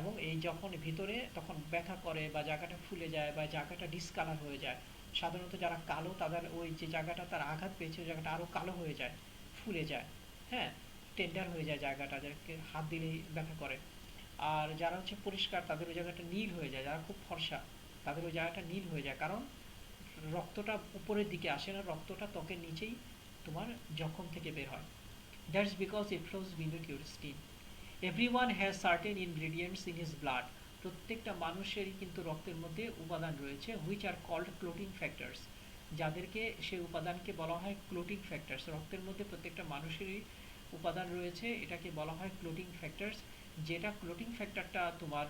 এবং এই যখন ভিতরে তখন ব্যথা করে বা জায়গাটা ফুলে যায় বা জায়গাটা ডিসকালার হয়ে যায়, সাধারণত যারা কালো তাদের ওই যে জায়গাটা তার আঘাত পেয়েছে ওই জায়গাটা আরও কালো হয়ে যায়, ফুলে যায়, হ্যাঁ, টেন্ডার হয়ে যায় জায়গাটা, যাকে হাত দিলেই ব্যথা করে। আর যারা হচ্ছে পরিষ্কার তাদের ওই জায়গাটা নীল হয়ে যায়, যারা খুব ফর্সা তাদের ওই জায়গাটা নীল হয়ে যায়, কারণ রক্তটা উপরের দিকে আসে না, রক্তটা ত্বকের নিচেই তোমার জখম থেকে বের হয়। That's because it flows beneath your skin. Everyone has certain ingredients in his blood, প্রত্যেকটা মানুষেরই কিন্তু রক্তের মধ্যে উপাদান রয়েছে, which are called clotting factors, যাদেরকে সেই উপাদানকে বলা হয় ক্লোটিং ফ্যাক্টরস। রক্তের মধ্যে প্রত্যেকটা মানুষেরই উপাদান রয়েছে, এটাকে বলা হয় ক্লোটিং ফ্যাক্টরস, যেটা ক্লোটিং ফ্যাক্টরটা তোমার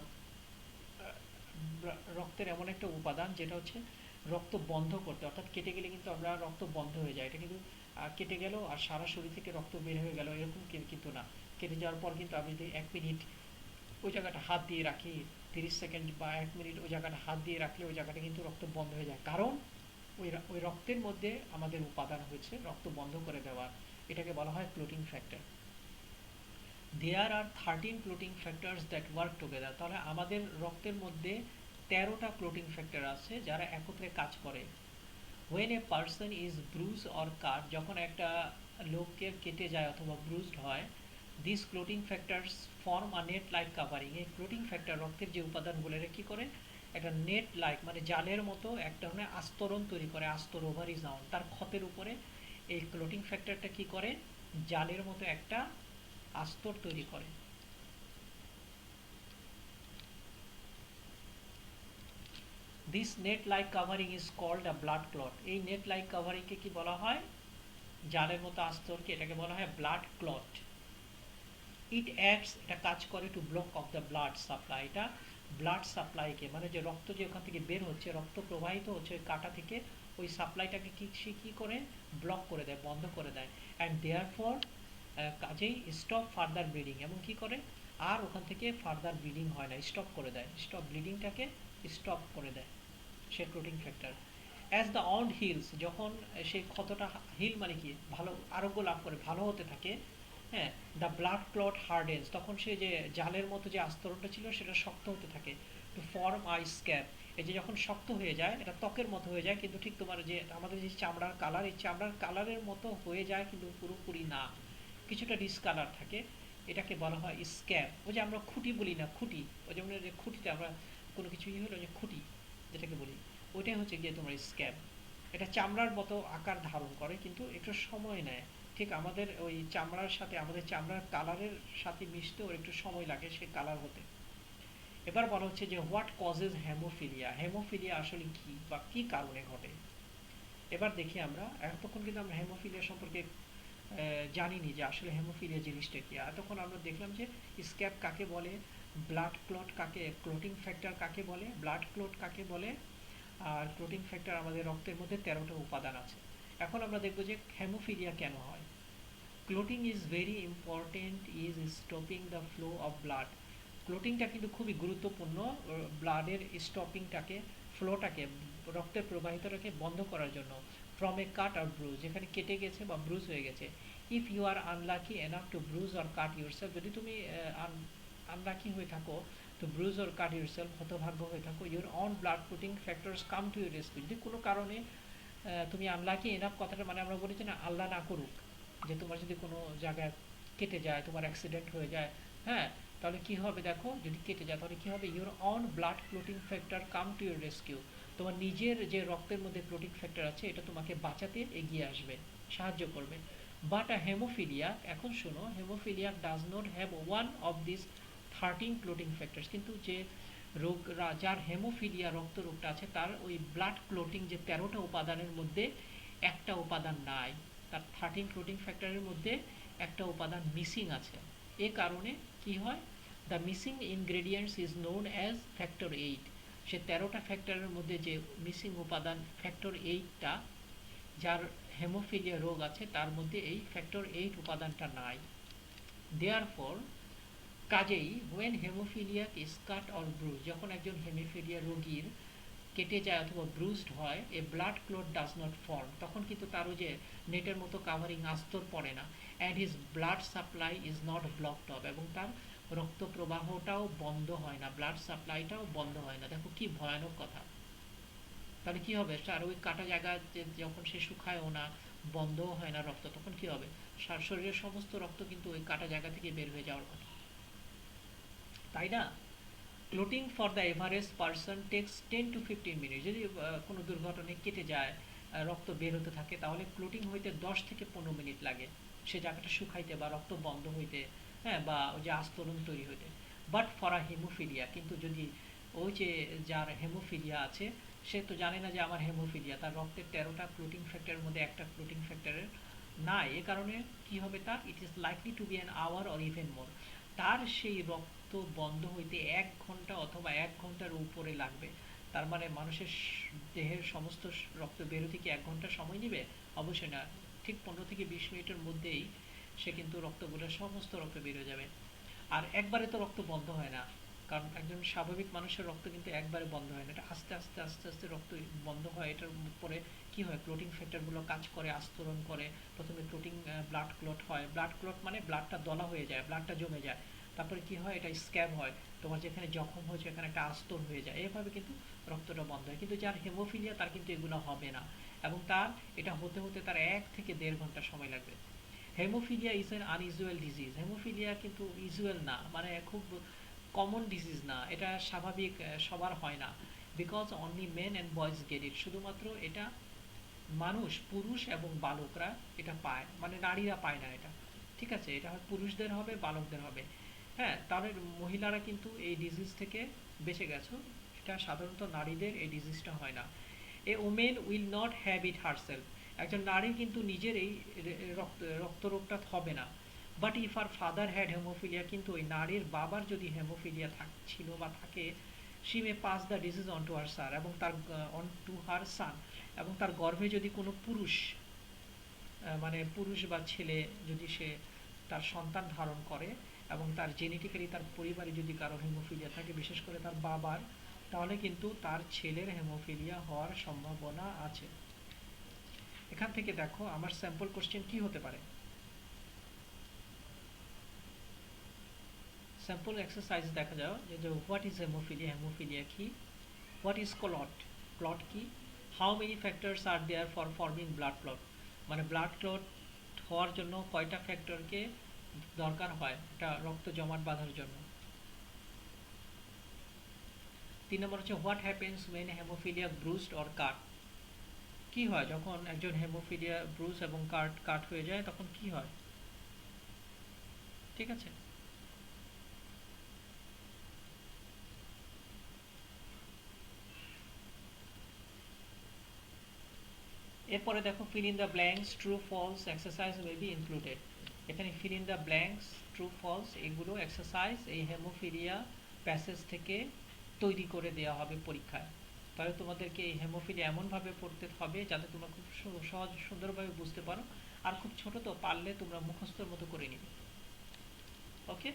রক্তের এমন একটা উপাদান যেটা হচ্ছে রক্ত বন্ধ করতে, অর্থাৎ কেটে গেলে কিন্তু আমরা রক্ত বন্ধ হয়ে যায়, এটা কিন্তু কেটে গেল আর সারা শরীর থেকে রক্ত বের হয়ে গেল এরকম কিন্তু না। কেটে যাওয়ার পর কিন্তু আমি যদি 1 মিনিট ওই জায়গাটা হাত দিয়ে রাখি, 30 সেকেন্ড বা 1 মিনিট ওই জায়গাটা হাত দিয়ে রাখলে ওই জায়গাটা কিন্তু রক্ত বন্ধ হয়ে যায়, কারণ ওই রক্তের মধ্যে আমাদের উপাদান হয়েছে রক্ত বন্ধ করে দেওয়ার, এটাকে বলা হয় clotting factor. There are 13 clotting factors that work together, তাহলে আমাদের রক্তের মধ্যে 13টা ক্লোটিং ফ্যাক্টর আছে যারা একত্রে কাজ করে। when a person is bruised or cut, যখন একটা লোককে কেটে যায় অথবা ব্রুজড হয়, these clotting factors form a net like covering, এই ক্লোটিং ফ্যাক্টর রক্তের যে উপাদানগুলো এরা কী করে, একটা নেট লাইক মানে জালের মতো এক ধরনের আস্তরণ তৈরি করে, আস্তর ওভারি সাউন্ড, তার ক্ষতের উপরে এই ক্লোটিং ফ্যাক্টরটা কী করে, জালের মতো একটা আস্তর তৈরি করে। This net like covering is called a blood clot, এই নেট লাইক কাভারিংকে কি বলা হয়, জালের মতো আস্তরকে, এটাকে বলা হয় ব্লাড ক্লট। ইট অ্যাক্টস, এটা কাজ করে to block off the blood supply, এটা ব্লাড সাপ্লাইকে মানে যে রক্ত যে ওখান থেকে বের হচ্ছে, রক্ত প্রবাহিত হচ্ছে ওই কাটা থেকে, ওই সাপ্লাইটাকে সে কী করে ব্লক করে দেয়, বন্ধ করে দেয়, অ্যান্ড দেয়ার ফর কাজেই স্টপ ফার্দার ব্লিডিং, এবং কী করে আর ওখান থেকে ফার্দার ব্লিডিং হয় না, স্টপ করে দেয়, স্টপ ব্লিডিংটাকে স্টপ করে দেয় সে clotting factor. As the wound heals, যখন সেই ক্ষতটা হিল মানে কি ভালো আরোগ্য লাভ করে ভালো হতে থাকে, হ্যাঁ, দ্য ব্লাড ক্লট হার্ডেন্স, তখন সে যে জালের মতো যে আস্তরণটা ছিল সেটা শক্ত হতে থাকে, টু ফর্ম আই স্ক্যাব, এই যে যখন শক্ত হয়ে যায় এটা ত্বকের মতো হয়ে যায়, কিন্তু ঠিক তোমার যে আমাদের যে চামড়ার কালার, এই চামড়ার কালারের মতো হয়ে যায় কিন্তু পুরোপুরি না, কিছুটা ডিসকালার থাকে, এটাকে বলা হয় স্ক্যাব। ওই যে আমরা খুঁটি বলি না, খুঁটি, ওই যেমন যে খুঁটিতে আমরা কোনো কিছু ইয়ে হলো যে খুঁটি যেটাকে বলি, ওইটাই হচ্ছে গিয়ে তোমার স্ক্যাব। এটা চামড়ার মতো আকার ধারণ করে কিন্তু একটু সময় নেয়, ঠিক আমাদের ওই চামড়ার সাথে আমাদের চামড়ার কালারের সাথে মিশতেও একটু সময় লাগে সে কালার হতে। এবার বলা হচ্ছে যে হোয়াট কজেস হেমোফিলিয়া, হেমোফিলিয়া আসলে কি বা কি কারণে ঘটে। এবার দেখি আমরা, এতক্ষণ কিন্তু আমরা হেমোফিলিয়া সম্পর্কে জানিনি যে আসলে হেমোফিলিয়া জিনিসটা কি। এতক্ষণ আমরা দেখলাম যে স্ক্যাব কাকে বলে, ব্লাড ক্লট কাকে, ক্লোটিং ফ্যাক্টর কাকে বলে, ব্লাড ক্লট কাকে বলে, আর ক্লোটিং ফ্যাক্টর আমাদের রক্তের মধ্যে 13টা উপাদান আছে। এখন আমরা দেখব যে হেমোফিলিয়া কেন হয়। Clotting is very important is stopping the flow of blood. ক্লোটিংটা কিন্তু খুবই গুরুত্বপূর্ণ ব্লাডের স্টপিংটাকে, ফ্লোটাকে, রক্তের প্রবাহিতটাকে বন্ধ করার জন্য। From a cut R Brugge, যেখানে কেটে গেছে বা ব্রুজ হয়ে গেছে। If you are unlucky enough to bruise or cut yourself, যদি তুমি আনলাকি হয়ে থাকো তো ব্রুজ অর কাট ইউরসেলফ, হতভাগ্য হয়ে থাকো, your own blood clotting factors come to your rescue. যদি কোনো কারণে তুমি আনলাকি এনাফ, কথাটা মানে আমরা বলেছি না আল্লাহ না করুক, যে তোমার যদি কোনো জায়গায় কেটে যায়, তোমার অ্যাক্সিডেন্ট হয়ে যায়, হ্যাঁ, তাহলে কি হবে দেখো, যদি কেটে যায় তাহলে কি হবে, your own blood clotting factor come to your rescue. তোমার নিজের যে রক্তের মধ্যে ক্লোটিং ফ্যাক্টর আছে এটা তোমাকে বাঁচাতে এগিয়ে আসবে, সাহায্য করবে। বাট আ হেমোফিলিয়া, এখন শোনো, haemophilia does not have one of this 13 clotting factors. কিন্তু যে রোগ, যার হেমোফিলিয়া রক্ত রোগটা আছে তার ওই ব্লাড ক্লোটিং যে 13টা উপাদানের মধ্যে একটা উপাদান নাই, তার 13 ক্লোটিং ফ্যাক্টরের মধ্যে একটা উপাদান মিসিং আছে। এ কারণে কি হয়, the missing ingredients is known as factor 8। সে 13টা ফ্যাক্টরের মধ্যে যে মিসিং উপাদান ফ্যাক্টর 8টা, যার হেমোফিলিয়া রোগ আছে তার মধ্যে এই ফ্যাক্টর 8 উপাদানটা নাই। দেয়ারফর, কাজেই when haemophilia is cut or bruise, যখন একজন হেমোফিলিয়া রোগীর কেটে যায় অথবা ব্রুজড হয়, a blood clot does not form, তখন কিন্তু তারও যে নেটের মতো কাভারিং আস্তর পড়ে না। And his blood supply is not blocked of, এবং তার রক্ত প্রবাহটাও বন্ধ হয় না, ব্লাড সাপ্লাইটাও বন্ধ হয় না। দেখো কি ভয়ানক কথা। তাহলে কি হবে, তার ওই কাটা জায়গা যখন সে শুকায়ও না, বন্ধও হয় না রক্ত, তখন কি হবে, শরীরের সমস্ত রক্ত কিন্তু ওই কাটা জায়গা থেকে বের হয়ে যাওয়ার কথা, তাই না? Clotting for the average person takes 10 to 15 minute. যদি কোনো দুর্ঘটনায় কেটে যায়, রক্ত বের হতে থাকে, তাহলে ক্লোটিং হইতে 10 থেকে 15 মিনিট লাগে, সে জায়গাটা শুকাইতে বা রক্ত বন্ধ হইতে, হ্যাঁ, বা ওই যে আস্তরণ তৈরি হইতে। বাট ফর আ হেমোফিলিয়া, কিন্তু যদি ওই যে যার হেমোফিলিয়া আছে, সে তো জানে না যে আমার হেমোফিলিয়া, তার রক্তের 13টা ক্লোটিং ফ্যাক্টরের মধ্যে একটা ক্লোটিং ফ্যাক্টরের নাই, এ কারণে কি হবে, তার it is likely to be an hour or even more, তার সেই রক্ত বন্ধ হইতে 1 ঘন্টা অথবা 1 ঘন্টার উপরে লাগবে। তার মানে মানুষের দেহের সমস্ত রক্ত বেরোতে কি 1 ঘন্টা সময় নেবে? অবশ্যই না। ঠিক 15 থেকে 20 মিনিটের মধ্যেই সে কিন্তু রক্তগুলো, সমস্ত রক্ত বেরিয়ে যাবে। আর একবারে তো রক্ত বন্ধ হয় না, কারণ একজন স্বাভাবিক মানুষের রক্ত কিন্তু একবারে বন্ধ হয় না, এটা আস্তে আস্তে আস্তে আস্তে রক্ত বন্ধ হয়। এটার পরে কি হয়, ক্লোটিং ফ্যাক্টরগুলো কাজ করে, আস্তরণ করে। প্রথমে ক্লোটিং, ব্লাড ক্লট হয়, ব্লাড ক্লট মানে ব্লাডটা দলা হয়ে যায়, ব্লাডটা জমে যায়। তারপরে কি হয়, এটা স্ক্যাব হয়, তোমার যেখানে জখম হয়েছে এখানে একটা আস্তর হয়ে যায়, এভাবে কিন্তু রক্তটা বন্ধ হয়। কিন্তু যার হেমোফিলিয়া তার কিন্তু এগুলো হবে না, এবং তার এটা হতে হতে তার 1 থেকে 1.5 ঘন্টা সময় লাগবে। Haemophilia is an unusual disease. Haemophilia কিন্তু ইউজুয়াল না, মানে খুব কমন ডিজিজ না, এটা স্বাভাবিক সবার হয় না। Because only men and boys get it, শুধুমাত্র এটা মানুষ, পুরুষ এবং বালকরা এটা পায়, মানে নারীরা পায় না এটা। ঠিক আছে, এটা হয় পুরুষদের হবে, বালকদের হবে। হ্যাঁ, তাহলে মহিলারা কিন্তু এই ডিজিজ থেকে বেঁচে গেছো, এটা সাধারণত নারীদের এই ডিজিজটা হয় না। A woman will not have it herself, একজন নারী কিন্তু নিজের এই রক্তরোগটা হবে না। But if her father had haemophilia, কিন্তু ওই নারীর বাবার যদি হেমোফিলিয়া ছিল বা থাকে, she may pass the disease on to her son, এবং তার অন টু হার সান, এবং তার গর্ভে যদি কোনো পুরুষ, মানে পুরুষ বা ছেলে যদি সে তার সন্তান ধারণ করে, এবং তার জেনেটিক্যালি তার পরিবারে যদি কারো হেমোফিলিয়া থাকে, বিশেষ করে তার বাবার, তাহলে কিন্তু তার ছেলের হেমোফিলিয়া হওয়ার সম্ভাবনা আছে। এখান থেকে দেখো আমার স্যাম্পল কোশ্চেন কি হতে পারে। স্যাম্পল এক্সারসাইজ দেখা যাও যে হোয়াট ইজ হেমোফিলিয়া, হেমোফিলিয়া কি, হোয়াট ইজ ক্লট, ক্লট কি, how many factors are there for forming blood clot, মানে ব্লাড ক্লট হওয়ার জন্য কয়টা ফ্যাক্টরকে দরকার হয় এটা রক্ত জমাট বাঁধার জন্য। 3 নম্বর হচ্ছে what happens when haemophilia bruised or cut, কি হয় যখন একজন হেমোফিলিয়া ব্রুজ এবং কাট কাট হয়ে যায় তখন কি হয়। ঠিক আছে, এরপরে দেখো fill in the blanks true false exercise may be included. এখানে fill in the blanks true false এগুলো এক্সারসাইজ এই হেমোফিলিয়া প্যাসেজ থেকে তৈরি করে দেওয়া হবে পরীক্ষায়। তাহলে তোমাদেরকে এই হেমোফিলিয়া এমনভাবে পড়তে হবে যাতে তোমরা খুব সহজ সুন্দরভাবে বুঝতে পারো, আর খুব ছোট তো পারলে তোমরা মুখস্থর মতো করে নিবে। ওকে,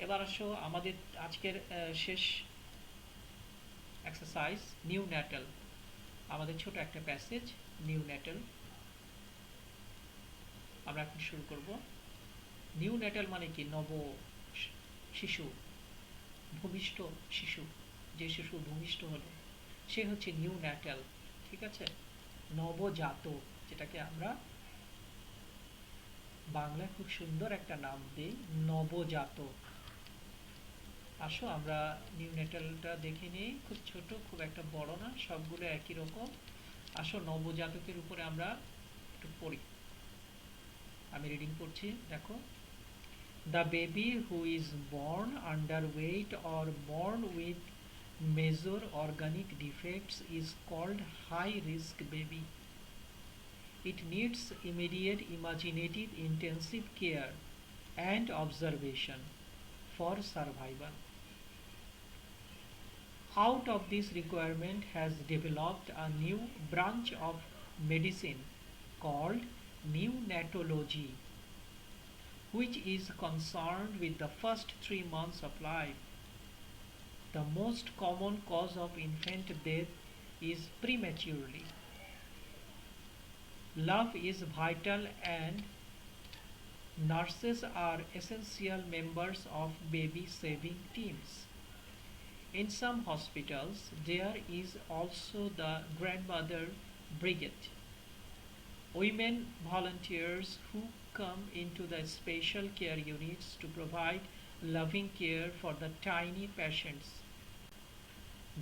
এবার আসো আমাদের আজকের শেষ এক্সারসাইজ নিউ ন্যাটাল। আমাদের ছোট একটা প্যাসেজ নিউ ন্যাটাল আমরা এখন শুরু করব। নিউ ন্যাটাল মানে কি? নব শিশু, ভূমিষ্ঠ শিশু। যে শিশু ভূমিষ্ঠ হলো সে হচ্ছে নিউ ন্যাটাল, ঠিক আছে? নবজাত, যেটাকে আমরা বাংলায় খুব সুন্দর একটা নাম দিই, নবজাত। আসো আমরা নিউ ন্যাটালটা দেখে নিই, খুব ছোট, খুব একটা বড় না, সবগুলো একই রকম। আসো নবজাতকের উপরে আমরা একটু পড়ি। আমি রিডিং করছি, দেখো। The baby who is born underweight or born with major organic defects is called high risk baby. It needs immediate imaginative intensive care and observation for survival. Out of this requirement has developed a new branch of medicine called neonatology, which is concerned with the first 3 months of life. The most common cause of infant death is prematurely. Love is vital and nurses are essential members of baby saving teams. In some hospitals, there is also the grandmother brigade, women volunteers who come into the special care units to provide loving care for the tiny patients.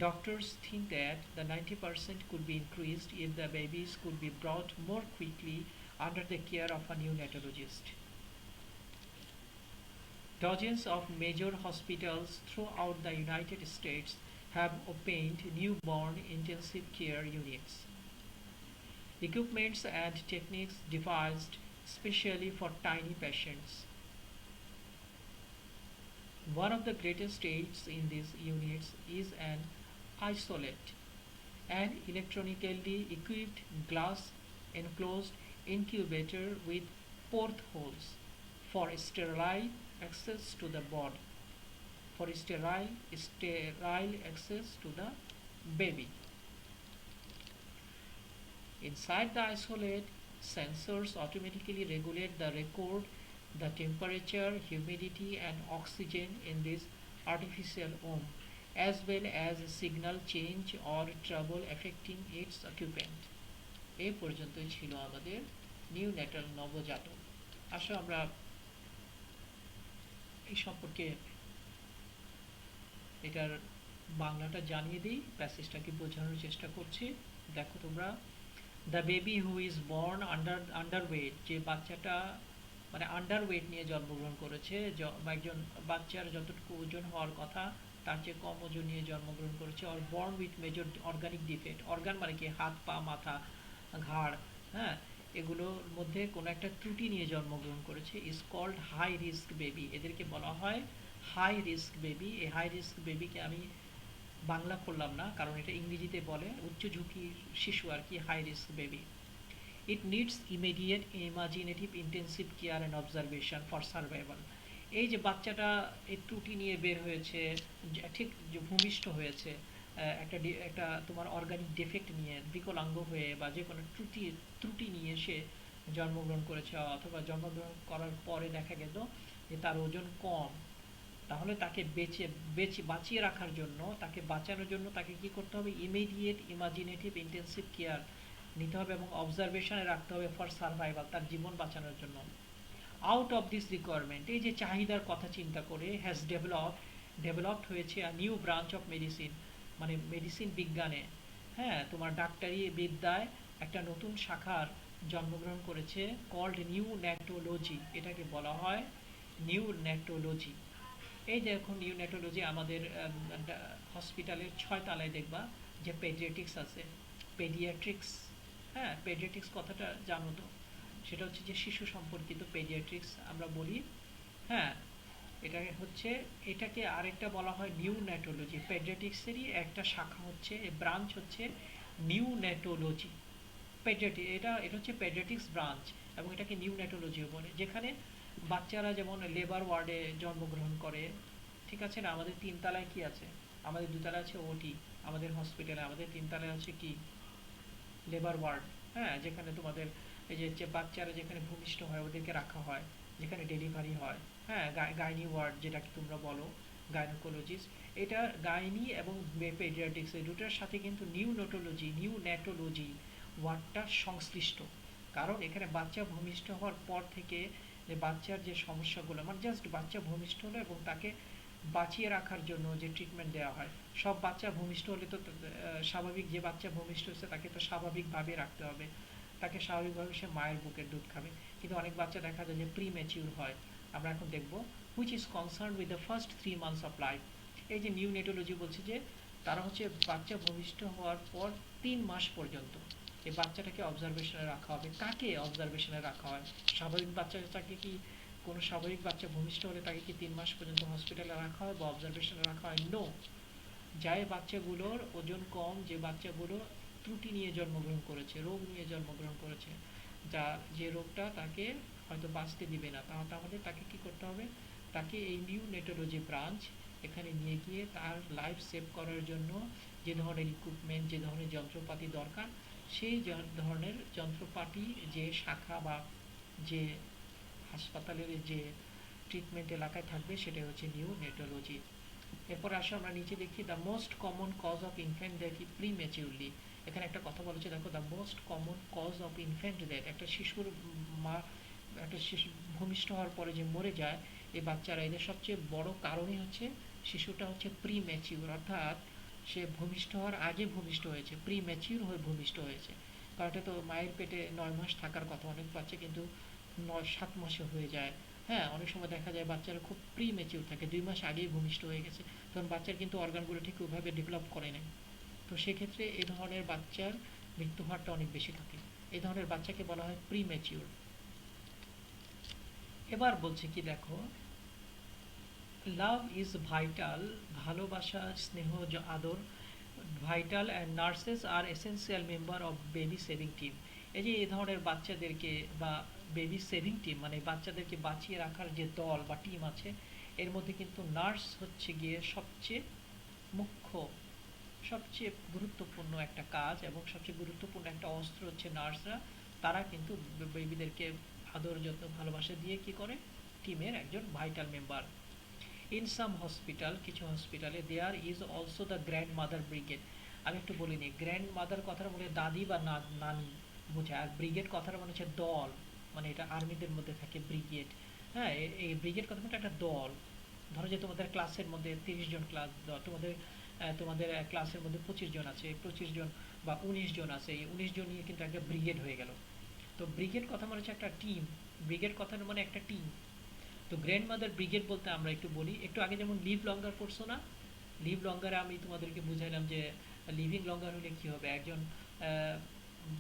Doctors think that the 90% could be increased if the babies could be brought more quickly under the care of a neonatologist. Dozens of major hospitals throughout the United States have opened newborn intensive care units. Equipments and techniques devised specially for tiny patients. One of the greatest aids in these units is an isolate, an electronically equipped glass enclosed incubator with portholes for sterile access to the body, for sterile access to the baby. Inside the isolate, sensors automatically regulate the temperature, humidity and oxygen in this artificial womb, as well as signal change or trouble affecting its occupant. এই পর্যন্তই ছিল আমাদের নিউন্যাটাল নবজাত। আসো আমরা এই সম্পর্কে এটার বাংলাটা জানিয়ে দিই, প্যাসেজটাকে বোঝানোর চেষ্টা করছি। দেখো তোমরা, the baby who is born underweight, যে বাচ্চাটা মানে আন্ডারওয়েট নিয়ে জন্মগ্রহণ করেছে, একজন বাচ্চার যতটুকু ওজন হওয়ার কথা তার চেয়ে কম ওজন নিয়ে জন্মগ্রহণ করেছে, or born with major organic defect. Organ মানে কি? হাত, পা, মাথা, ঘাড়, হ্যাঁ, এগুলোর মধ্যে কোনো একটা ত্রুটি নিয়ে জন্মগ্রহণ করেছে, is called high risk baby. এদেরকে বলা হয় হাই রিস্ক বেবি। এই হাই রিস্ক বেবিকে আমি বাংলা করলাম না, কারণ এটা ইংরেজিতে বলে উচ্চ ঝুঁকির শিশু আর কি, high risk baby. It needs immediate imaginative intensive care and observation for survival. এই যে বাচ্চাটা এই ত্রুটি নিয়ে বের হয়েছে, ঠিক যে ভূমিষ্ঠ হয়েছে, একটা তোমার অর্গানিক ডিফেক্ট নিয়ে, বিকলাঙ্গ হয়ে বা যে কোনো ত্রুটি নিয়ে সে জন্মগ্রহণ করেছে, অথবা জন্মগ্রহণ করার পরে দেখা গেল যে তার ওজন কম, তাহলে তাকে বাঁচিয়ে রাখার জন্য, তাকে বাঁচানোর জন্য তাকে কি করতে হবে? ইমিডিয়েট ইমাজিনেটিভ ইন্টেন্সিভ কেয়ার নিতে হবে এবং অবজারভেশনে রাখতে হবে ফর সার্ভাইভাল, তার জীবন বাঁচানোর জন্য। আউট অফ দিস রিকোয়ারমেন্ট, এই যে চাহিদার কথা চিন্তা করে, হ্যাজ ডেভেলপড হয়েছে a new branch of medicine, মানে মেডিসিন বিজ্ঞানে, হ্যাঁ, তোমার ডাক্তারি বিদ্যায় একটা নতুন শাখার জন্মগ্রহণ করেছে, কল্ড নিউন্যাটোলজি। এটাকে বলা হয় নিউন্যাটোলজি। এই দেখো নিউন্যাটোলজি আমাদের হসপিটালের 6 তলায় দেখবা যে পেডিয়াট্রিক্স আছে। পেডিয়াট্রিক্স। হ্যাঁ, পেডিয়াট্রিক্স কথাটা জানো তো, সেটা হচ্ছে যে শিশু সম্পর্কিত পেডিয়াট্রিক্স আমরা বলি। হ্যাঁ, এটা হচ্ছে, এটাকে আরেকটা বলা হয় নিউন্যাটোলজি। পেডিয়াট্রিক্সেরই একটা শাখা হচ্ছে, ব্রাঞ্চ হচ্ছে নিউন্যাটোলজি। এটা এটা হচ্ছে পেডিয়াট্রিক্স ব্রাঞ্চ, এবং এটাকে নিউন্যাটোলজিও বলে, যেখানে বাচ্চারা যেমন লেবার ওয়ার্ডে জন্মগ্রহণ করে। ঠিক আছে না? আমাদের তিনতলায় কি আছে? আমাদের দুতলায় আছে ওটি, আমাদের হসপিটালে আমাদের তিনতলায় আছে কি? Labour ward. হ্যাঁ, যেখানে তোমাদের এই যে বাচ্চারা যেখানে ভূমিষ্ঠ হয় ওদেরকে রাখা হয়, যেখানে ডেলিভারি হয়। হ্যাঁ, গাইনি ওয়ার্ড যেটাকে তোমরা বলো, গাইনোকোলজিস্ট। এটা গাইনি এবং পেডিয়াট্রিক্স এই দুটার সাথে কিন্তু নিউন্যাটোলজি ওয়ার্ডটা সংশ্লিষ্ট। কারণ এখানে বাচ্চা ভূমিষ্ঠ হওয়ার পর থেকে যে বাচ্চার যে সমস্যাগুলো, মানে জাস্ট বাচ্চা ভূমিষ্ঠ হলো এবং তাকে বাঁচিয়ে রাখার জন্য যে ট্রিটমেন্ট দেওয়া হয়। সব বাচ্চা ভূমিষ্ঠ হলে তো স্বাভাবিক, যে বাচ্চা ভূমিষ্ঠ হচ্ছে তাকে তো স্বাভাবিকভাবে রাখতে হবে, তাকে স্বাভাবিকভাবে সে মায়ের বুকের দুধ খাবে। কিন্তু অনেক বাচ্চা দেখা যায় যে প্রি ম্যাচিউর হয়, আমরা এখন দেখব, which is concern with the first 3 months of life. এই যে নিউনেটোলজি বলছে যে তারা হচ্ছে বাচ্চা ভূমিষ্ঠ হওয়ার পর 3 মাস পর্যন্ত এই বাচ্চাটাকে অবজারভেশনে রাখা হবে। কাকে অবজারভেশনে রাখা হয়? স্বাভাবিক বাচ্চাটাকে কি, কোনো স্বাভাবিক বাচ্চা ভূমিষ্ঠ হলে তাকে কি 3 মাস পর্যন্ত হসপিটালে রাখা হয় বা অবজারভেশনে রাখা হয়? নো। যে বাচ্চাগুলোর ওজন কম, যে বাচ্চাগুলো ত্রুটি নিয়ে জন্মগ্রহণ করেছে, রোগ নিয়ে জন্মগ্রহণ করেছে, যা যে রোগটা তাকে হয়তো বাঁচতে দিবে না, তাহলে তাকে কি করতে হবে? তাকে এই নিউনেটোলজি ব্রাঞ্চ এখানে নিয়ে গিয়ে তার লাইফ সেভ করার জন্য যে ধরনের ইকুইপমেন্ট, যে ধরনের যন্ত্রপাতি দরকার, সেই ধরনের যন্ত্রপাতি, যে শাখা বা যে হাসপাতালের যে ট্রিটমেন্ট এলাকায় থাকবে, সেটা হচ্ছে নিউনেটোলজি। এরপর আসো আমরা নিচে দেখি, the most common cause of infant death prematurely. এখানে একটা কথা বলেছে, দেখো, the most common cause of infant death, একটা শিশুর মা, একটা শিশু ভূমিষ্ঠ হওয়ার পরে যে মরে যায় এই বাচ্চারা, এদের সবচেয়ে বড় কারণই হচ্ছে শিশুটা হচ্ছে প্রি ম্যাচিউর, অর্থাৎ সে ভূমিষ্ঠ হওয়ার আগে ভূমিষ্ঠ হয়েছে, প্রি ম্যাচিউর হয়ে ভূমিষ্ঠ হয়েছে। কারণ এটা তো মায়ের পেটে 9 মাস থাকার কথা, অনেক বাচ্চা কিন্তু 7 মাসে হয়ে যায়। হ্যাঁ, অনেক সময় দেখা যায় বাচ্চারা খুব প্রি ম্যাচিউর থাকে, 2 মাস আগেই ভূমিষ্ঠ হয়ে গেছে, তখন বাচ্চার কিন্তু অর্গানগুলো ঠিক ওইভাবে ডেভেলপ করে নাই। তো সেক্ষেত্রে এই ধরনের বাচ্চার মৃত্যু হারটা অনেক বেশি থাকে। এই ধরনের বাচ্চাকে বলা হয় প্রি ম্যাচিউর। এবার বলছে কি, দেখো, লাভ ইজ ভাইটাল, ভালোবাসা, স্নেহ, আদর vital, and nurses are essential member of baby saving team. এই যে এই ধরনের বাচ্চাদেরকে বা বেবি সেভিং টিম, মানে বাচ্চাদেরকে বাঁচিয়ে রাখার যে দল বা টিম আছে, এর মধ্যে কিন্তু নার্স হচ্ছে গিয়ে সবচেয়ে মুখ্য, সবচেয়ে গুরুত্বপূর্ণ একটা কাজ, এবং সবচেয়ে গুরুত্বপূর্ণ একটা অস্ত্র হচ্ছে নার্সরা। তারা কিন্তু বেবিদেরকে আদর, যত্ন, ভালোবাসা দিয়ে কি করে, টিমের একজন vital member. In some hospital, কিছু হসপিটালে there is also the grandmother brigade. আমি একটু বলে নিই, গ্র্যান্ড মাদার কথাটা বলে দাদি বা নানি বোঝায়, আর ব্রিগেড কথাটা মানে হচ্ছে দল, মানে এটা আর্মিদের মধ্যে থাকে ব্রিগেড। হ্যাঁ, এই ব্রিগেড কথা মানে একটা দল। ধরো যে তোমাদের ক্লাসের মধ্যে 30 জন ক্লাস, তোমাদের তোমাদের ক্লাসের মধ্যে 25 জন আছে, 25 জন বা 19 জন আছে, এই 19 জন নিয়ে কিন্তু একটা ব্রিগেড হয়ে গেল। তো ব্রিগেড কথা মানে হচ্ছে একটা টিম, ব্রিগেড কথা মানে একটা টিম। তো গ্র্যান্ড মাদার ব্রিগেড বলতে আমরা একটু বলি, একটু আগে যেমন লিভ লঙ্গার পড়ছো না, লিভ লঙ্গারে আমি তোমাদেরকে বুঝাইলাম যে লিভিং লঙ্গার হলে কি হবে, একজন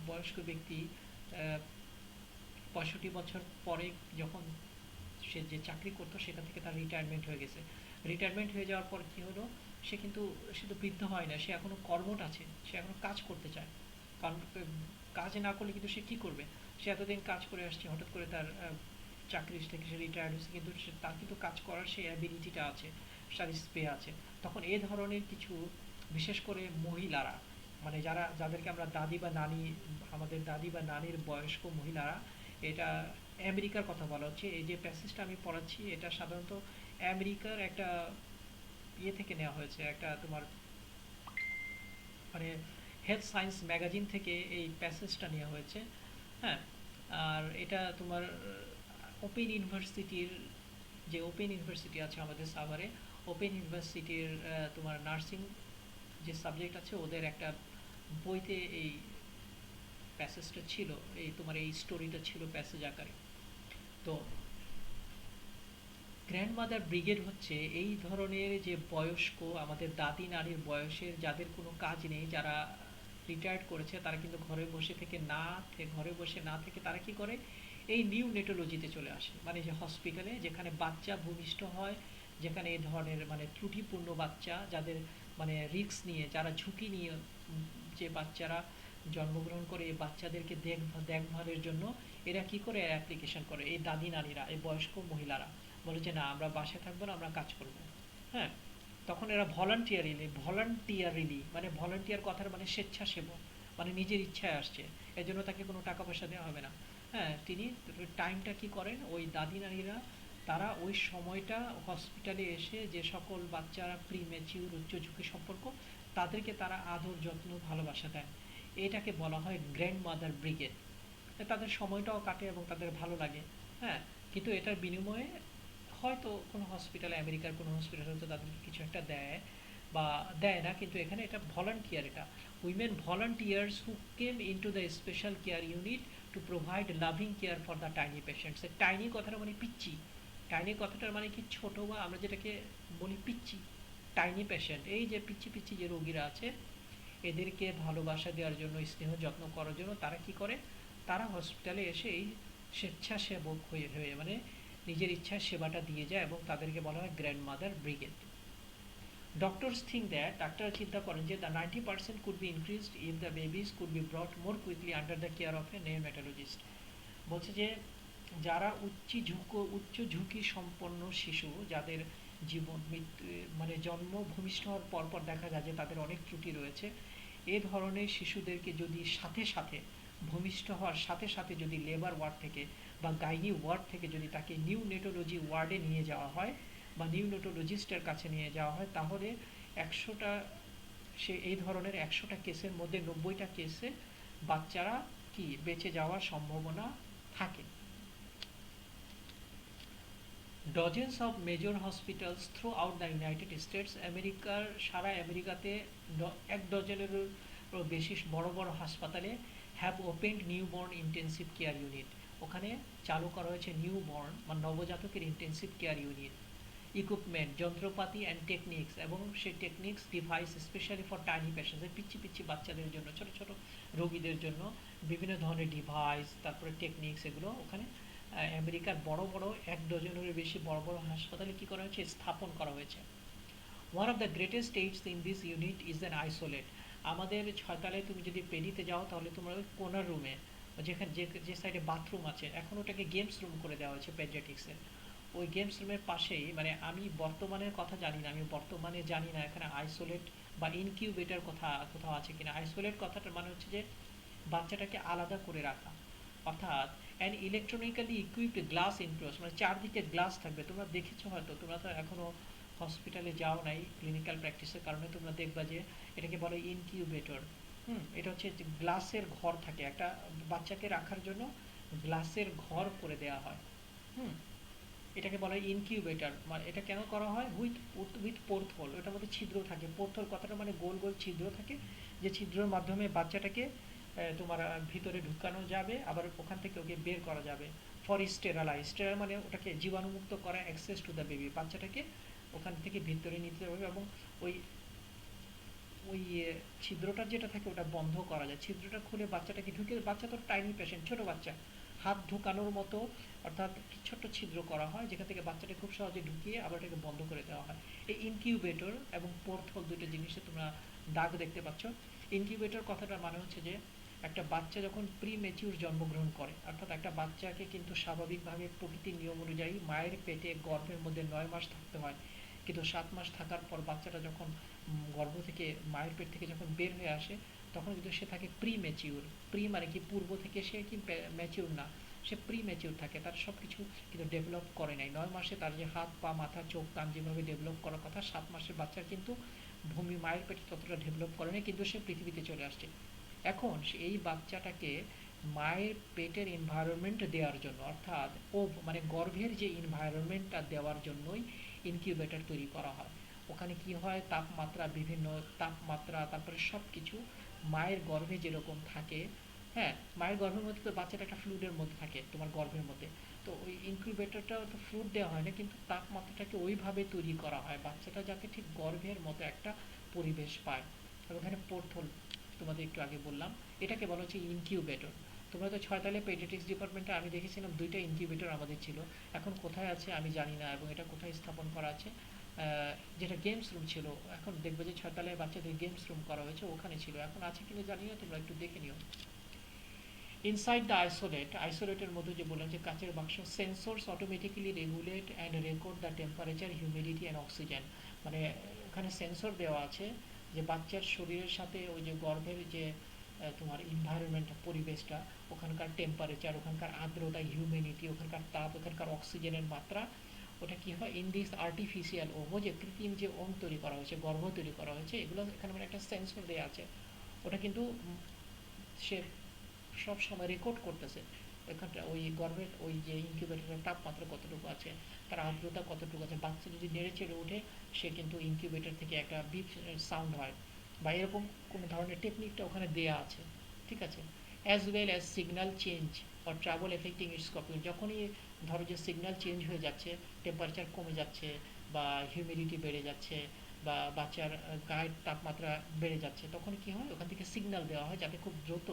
বয়স্ক ব্যক্তি 65 বছর পরে যখন সে যে চাকরি করতো সেখান থেকে তার রিটায়ারমেন্ট হয়ে গেছে, রিটায়ারমেন্ট হয়ে যাওয়ার পর কি হলো, সে কিন্তু, সে তো বৃদ্ধ হয় না, সে এখনো কর্মঠ আছে, সে এখনো কাজ করতে চায়। কারণ কাজ না করলে কিন্তু সে কি করবে, সে এতদিন কাজ করে আসছে, হঠাৎ করে তার চাকরি থেকে সে রিটায়ার্ড হয়েছে, কিন্তু তার কিন্তু কাজ করার সেই অ্যাবিলিটিটা আছে, তার স্পে আছে। তখন এ ধরনের কিছু, বিশেষ করে মহিলারা, মানে যাদেরকে আমরা দাদি বা নানি, আমাদের দাদি বা নানির বয়স্ক মহিলারা, এটা আমেরিকার কথা বলা হচ্ছে। এই যে প্যাসেজটা আমি পড়াচ্ছি এটা সাধারণত আমেরিকার একটা ইয়ে থেকে নেওয়া হয়েছে, একটা তোমার মানে হেলথ সায়েন্স ম্যাগাজিন থেকে এই প্যাসেজটা নেওয়া হয়েছে। হ্যাঁ, আর এটা তোমার ওপেন ইউনিভার্সিটির, যে ওপেন ইউনিভার্সিটি আছে আমাদের সাভারে, ওপেন ইউনিভার্সিটির তোমার নার্সিং যে সাবজেক্ট আছে ওদের একটা বইতে এই প্যাসেজটা ছিল, এই তোমার এই স্টোরিটা ছিল প্যাসেজ আকারে। তো গ্র্যান্ডমাদার ব্রিগেড হচ্ছে এই ধরনের যে বয়স্ক, আমাদের দাদি নানির বয়সের, যাদের কোনো কাজ নেই, যারা রিটায়ার্ড করেছে তারা কিন্তু ঘরে বসে না থেকে তারা কি করে, এই নিউ নেটোলজিতে চলে আসে, মানে যে হসপিটালে যেখানে বাচ্চা ভূমিষ্ঠ হয়, যেখানে এই ধরনের মানে ত্রুটিপূর্ণ বাচ্চা, যাদের মানে রিস্ক নিয়ে, যারা ঝুঁকি নিয়ে যে বাচ্চারা জন্মগ্রহণ করে, এই বাচ্চাদেরকে দেখভালের জন্য এরা কি করে অ্যাপ্লিকেশন করে, এই দাদি নানিরা, এই বয়স্ক মহিলারা বলে যে না আমরা বাসায় থাকবো না, আমরা কাজ করব। হ্যাঁ, তখন এরা ভলান্টিয়ারিলি মানে ভলান্টিয়ার কথার মানে স্বেচ্ছাসেবক, মানে নিজের ইচ্ছায় আসছে, এজন্য তাকে কোনো টাকা পয়সা দেওয়া হবে না। হ্যাঁ, তিনি টাইমটা কি করেন, ওই দাদি নারীরা তারা ওই সময়টা হসপিটালে এসে যে সকল বাচ্চারা প্রিম্যাচিউর উচ্চ ঝুঁকি সম্পর্ক, তাদেরকে তারা আদর যত্ন ভালোবাসা দেন। এটাকে বলা হয় গ্র্যান্ড মাদার ব্রিগেড। তাদের সময়টাও কাটে এবং তাদের ভালো লাগে। হ্যাঁ, কিন্তু এটার বিনিময়ে হয়তো কোনো হসপিটালে, আমেরিকার কোনো হসপিটাল হয়তো তাদেরকে কিছু একটা দেয় বা দেয় না, কিন্তু এখানে এটা ভলান্টিয়ার, এটা women volunteers who came into the special care unit to provide loving care for the tiny patients. Tiny কথাটা মানে পিচ্চি, টাইনি কথাটার মানে কি ছোট, বা আমরা যেটাকে বলি পিচ্চি, টাইনি পেশেন্ট, এই যে পিচ্চি পিচ্চি যে রোগীরা আছে, এদেরকে ভালোবাসা দেওয়ার জন্য, স্নেহ যত্ন করার জন্য তারা কি করে, তারা হসপিটালে এসে এই স্বেচ্ছাসেবক হয়ে হয়ে মানে নিজের ইচ্ছায় সেবাটা দিয়ে যায়, এবং তাদেরকে বলা হয় grandmother brigade. Doctors think that, ডাক্তাররা চিন্তা করেন যে the 90% could be increased if the babies could be brought more quickly under the care of a neonatologist. বলছে যে যারা উচ্চ ঝুঁকি সম্পন্ন শিশু, যাদের জীবন মৃত্যু মানে জন্ম ভূমিষ্ঠ হওয়ার পরপর দেখা যায় যে তাদের অনেক ত্রুটি রয়েছে, এ ধরনের শিশুদেরকে যদি সাথে সাথে, ভূমিষ্ঠ হওয়ার সাথে সাথে যদি লেবার ওয়ার্ড থেকে বা গাইনি ওয়ার্ড থেকে যদি তাকে নিউনেটোলজি ওয়ার্ডে নিয়ে যাওয়া হয় বা নিউনেটোলজিস্টের কাছে নিয়ে যাওয়া হয়, তাহলে 100টা, সে এই ধরনের 100টা কেসের মধ্যে 90টা কেসে বাচ্চারা কি বেঁচে যাওয়ার সম্ভাবনা থাকে। Dozens of major hospitals throughout the United States, সারা আমেরিকাতে 1 ডজনেরও বেশি বড় বড় হাসপাতালে have opened newborn intensive care unit, ওখানে চালু করা হয়েছে নিউবর্ন বা নবজাতকের ইন্টেন্সিভ কেয়ার ইউনিট। ইকুইপমেন্ট, যন্ত্রপাতি অ্যান্ড টেকনিক্স, এবং সেই techniques device specially for tiny patients, পিচ্ছি পিচ্ছি বাচ্চাদের জন্য, ছোট ছোট রোগীদের জন্য বিভিন্ন ধরনের ডিভাইস, তারপরে টেকনিক্স, এগুলো ওখানে আমেরিকার বড় বড় 1 ডজনেরও বেশি বড় বড় হাসপাতালে কী করা হয়েছে, স্থাপন করা হয়েছে। One of the greatest AIDS in this unit is an isolate. আমাদের 6 তলায় তুমি যদি পেডিতে যাও, তাহলে তোমার ওই কোনার রুমে, যেখানে যে সাইডে বাথরুম আছে, এখন ওটাকে গেমস রুম করে দেওয়া হয়েছে পেডিয়াট্রিক্সের, ওই গেমস রুমের পাশেই, মানে আমি বর্তমানের কথা জানি না, আমি বর্তমানে জানি না এখানে আইসোলেট বা ইনকিউবেটার কথা কোথাও আছে কিনা। আইসোলেট কথাটার মানে হচ্ছে যে বাচ্চাটাকে আলাদা করে রাখা, অর্থাৎ an electronically equipped glass enclose, মানে চারদিকে গ্লাস থাকবে। তোমরা দেখেছো হয়তো, তোমরা তো এখনও হসপিটালে যাও নাই ক্লিনিক্যাল প্র্যাকটিসের কারণে, তোমরা দেখবা যে এটাকে বলে ইনকিউবেটর। এটা হচ্ছে গ্লাসের ঘর থাকে, একটা বাচ্চাকে রাখার জন্য গ্লাসের ঘর করে দেওয়া হয়। হুম, এটাকে বলা হয় ইনকিউবেটর। মানে এটা কেন করা হয়, উইথ পোর্ট হোল, ওটার মধ্যে ছিদ্র থাকে। পোর্ট হোল কথাটা মানে গোল গোল ছিদ্র থাকে, যে ছিদ্রের মাধ্যমে বাচ্চাটাকে তোমার ভিতরে ঢুকানো যাবে, আবার ওখান থেকে ওকে বের করা যাবে। ফর স্টেরালাইজ, স্টেরাল মানে ওটাকে জীবাণুমুক্ত করা, অ্যাক্সেস টু দ্য বেবি, বাচ্চাটাকে ওখান থেকে ভিতরে নিতে হবে, এবং ওই ওই ছিদ্রটা যেটা থাকে ওটা বন্ধ করা যায়। ছিদ্রটা খুলে বাচ্চাটাকে ঢুকে, বাচ্চা তো টাইনি পেশেন্ট, ছোট বাচ্চা, হাত ঢুকানোর মতো, অর্থাৎ ছোট্ট ছিদ্র করা হয় যেখান থেকে বাচ্চাটা খুব সহজে ঢুকিয়ে আবার এটাকে বন্ধ করে দেওয়া হয়। এই ইনকিউবেটর এবং পোর্টহোল দুটো জিনিসে তোমরা দাগ দেখতে পাচ্ছ। ইনকিউবেটর কথাটার মানে হচ্ছে যে একটা বাচ্চা যখন প্রি ম্যাচিউর জন্মগ্রহণ করে, অর্থাৎ একটা বাচ্চাকে কিন্তু স্বাভাবিকভাবে প্রকৃতির নিয়ম অনুযায়ী মায়ের পেটে গর্ভের মধ্যে 9 মাস থাকতে হয়, কিন্তু 7 মাস থাকার পর বাচ্চাটা যখন গর্ভ থেকে, মায়ের পেট থেকে যখন বের হয়ে আসে, তখন কিন্তু সে থাকে প্রি ম্যাচিউর। প্রি মানে কি পূর্ব থেকে, সে কি ম্যাচিউর না, সে প্রি ম্যাচিউর থাকে, তার সব কিছু কিন্তু ডেভেলপ করে নাই। 9 মাসে তার যে হাত পা মাথা চোখ কান যেভাবে ডেভেলপ করার কথা, 7 মাসের বাচ্চার কিন্তু ভূমি মায়ের পেটে ততটা ডেভেলপ করে নাই, কিন্তু সে পৃথিবীতে চলে আসছে। এখন এই বাচ্চাটাকে মায়ের পেটের এনভায়রনমেন্ট দেওয়ার জন্য, অর্থাৎ মানে গর্ভের যে এনভায়রনমেন্টটা দেওয়ার জন্যই ইনকিউবেটর তৈরি করা হয়। ওখানে কি হয়, তাপমাত্রা, বিভিন্ন তাপমাত্রা, তারপরে সব কিছু মায়ের গর্ভে যেরকম থাকে। হ্যাঁ, মায়ের গর্ভের মধ্যে তো বাচ্চাটা একটা ফ্লুইডের মধ্যে থাকে তোমার গর্ভের মধ্যে, তো ওই ইনকিউবেটরটা তো ফ্লুইড দেওয়া হয় না, কিন্তু তাপমাত্রাটাকে ওইভাবে তৈরি করা হয় বাচ্চাটা যাতে ঠিক গর্ভের মতো একটা পরিবেশ পায়। এবং এখানে পোর্থল তোমাদের একটু আগে বললাম, এটাকে বলা হচ্ছে ইনকিউবেটর। তোমরা তো 6 তলায় পেডিয়াট্রিক্স ডিপার্টমেন্টে আমি দেখেছিলাম 2টা ইনকিউবেটর আমাদের ছিল। এখন কোথায় আছে আমি জানি না, এবং এটা কোথায় স্থাপন করা আছে। যেটা গেমস রুম ছিল, এখন দেখবে যে 6 তলায় বাচ্চাদের গেমস রুম করা হয়েছে, ওখানে ছিল, এখন আছে কিনা জানি না, তোমরা একটু দেখে নিও। ইনসাইড দ্য আইসোলেটের মধ্যে যে বললাম যে কাচের বাক্স, sensors automatically regulate and record the temperature, humidity and oxygen. মানে ওখানে সেন্সর দেওয়া আছে যে বাচ্চার শরীরের সাথে ওই যে গর্ভের যে তোমার ইনভায়রনমেন্ট, পরিবেশটা, ওখানকার টেম্পারেচার, ওখানকার আর্দ্রতা, হিউমিডিটি, ওখানকার তাপ, ওখানকার অক্সিজেনের মাত্রা, ওটা কি হয় ইন দিস আর্টিফিশিয়াল ওম, যে কৃত্রিম যে ওম তৈরি করা হয়েছে, গর্ভ তৈরি করা হয়েছে, এগুলো এখানে মানে একটা সেন্সর দেওয়া আছে। ওটা কিন্তু সে সব সময় রেকর্ড করতেছে এখানটা ওই গর্ভের ওই যে ইনকিউবেটরের তাপমাত্রা কতটুকু আছে, তার আর্দ্রতা কতটুকু আছে। বাচ্চা যদি নেড়ে চেড়ে ওঠে, সে কিন্তু ইনকিউবেটর থেকে একটা বিপ সাউন্ড হয়, বা এরকম কোনো ধরনের টেকনিকটা ওখানে দেয়া আছে, ঠিক আছে। As well as signal change or travel affecting it's copy, যখনই ধরো যে সিগন্যাল চেঞ্জ হয়ে যাচ্ছে, টেম্পারেচার কমে যাচ্ছে, বা হিউমিডিটি বেড়ে যাচ্ছে, বা বাচ্চার গায়ের তাপমাত্রা বেড়ে যাচ্ছে, তখন কি হয় ওখান থেকে সিগন্যাল দেওয়া হয়, যাতে খুব দ্রুত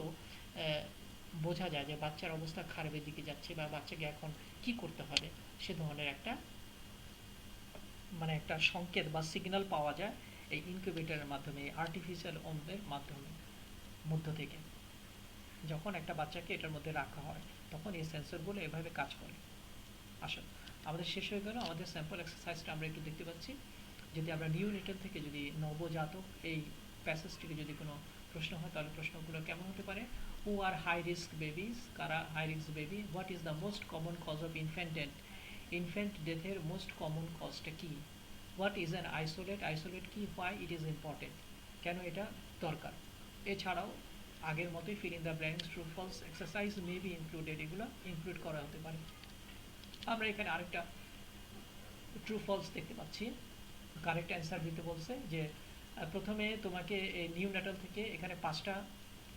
বোঝা যায় যে বাচ্চার অবস্থা খারাপের দিকে যাচ্ছে, বা বাচ্চাকে এখন কি করতে হবে, সে ধরনের একটা মানে একটা সংকেত বা সিগন্যাল পাওয়া যায় এই ইনকিউবেটরের মাধ্যমে, আর্টিফিশিয়াল ওমের মাধ্যমে, মধ্য থেকে যখন একটা বাচ্চাকে এটার মধ্যে রাখা হয়, তখন এই সেন্সরগুলো এভাবে কাজ করে। আসো, আমাদের শেষ হয়ে গেল আমাদের স্যাম্পল এক্সারসাইজটা, আমরা একটু দেখতে পাচ্ছি। যদি আমরা নিউনেটাল থেকে যদি নবজাতক এই প্যাসেজটিকে যদি কোনো প্রশ্ন হয়, তাহলে প্রশ্নগুলো কেমন হতে পারে? Who are high risk babies, কারা high risk baby? What is the most common cause of infant ডেথের মোস্ট কমন কজটা কি? হোয়াট ইজ অ্যান আইসোলেট কি? হোয়াই ইট ইজ ইম্পর্টেন্ট, কেন এটা দরকার? এছাড়াও আগের মতোই fill in the blanks, true false exercise may be included, এগুলো ইনক্লুড করা হতে পারে। আমরা এখানে আরেকটা ট্রু ফলস দেখতে পাচ্ছি। কারেক্ট অ্যান্সার দিতে বলছে যে প্রথমে তোমাকে এই নিউ ন্যাটাল থেকে এখানে 5টা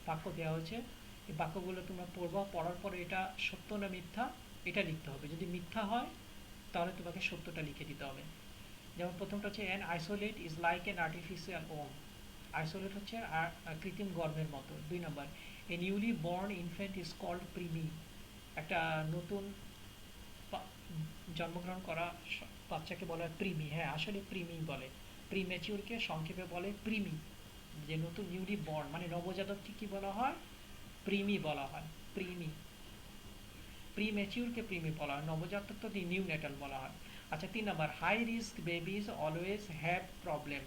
বাক্য দেওয়া হয়েছে। এই বাক্যগুলো তোমরা পড়বা, পড়ার পরে এটা সত্য না মিথ্যা এটা লিখতে হবে। যদি মিথ্যা হয় তাহলে তোমাকে সত্যটা লিখে দিতে হবে। যেমন প্রথমটা হচ্ছে an isolette is like an artificial womb, isolette হচ্ছে কৃত্রিম গর্ভের মতো। 2 নম্বর, a newly born infant is called preemie, একটা নতুন জন্মগ্রহণ করা বাচ্চাকে বলা হয় প্রিমি। হ্যাঁ, আসলে প্রিমি বলে, প্রিম্যাচিউরকে সংক্ষেপে বলে প্রিমি। যে নতুন নিউলি বর্ন মানে নবজাতককে কি বলা হয়? প্রিমি বলা হয়, প্রিমি। প্রিম্যাচিউরকে প্রিমি বলা হয়, নবজাতক তো নিউ নেটাল বলা হয়। আচ্ছা, 3 নম্বর, high risk babies always have problem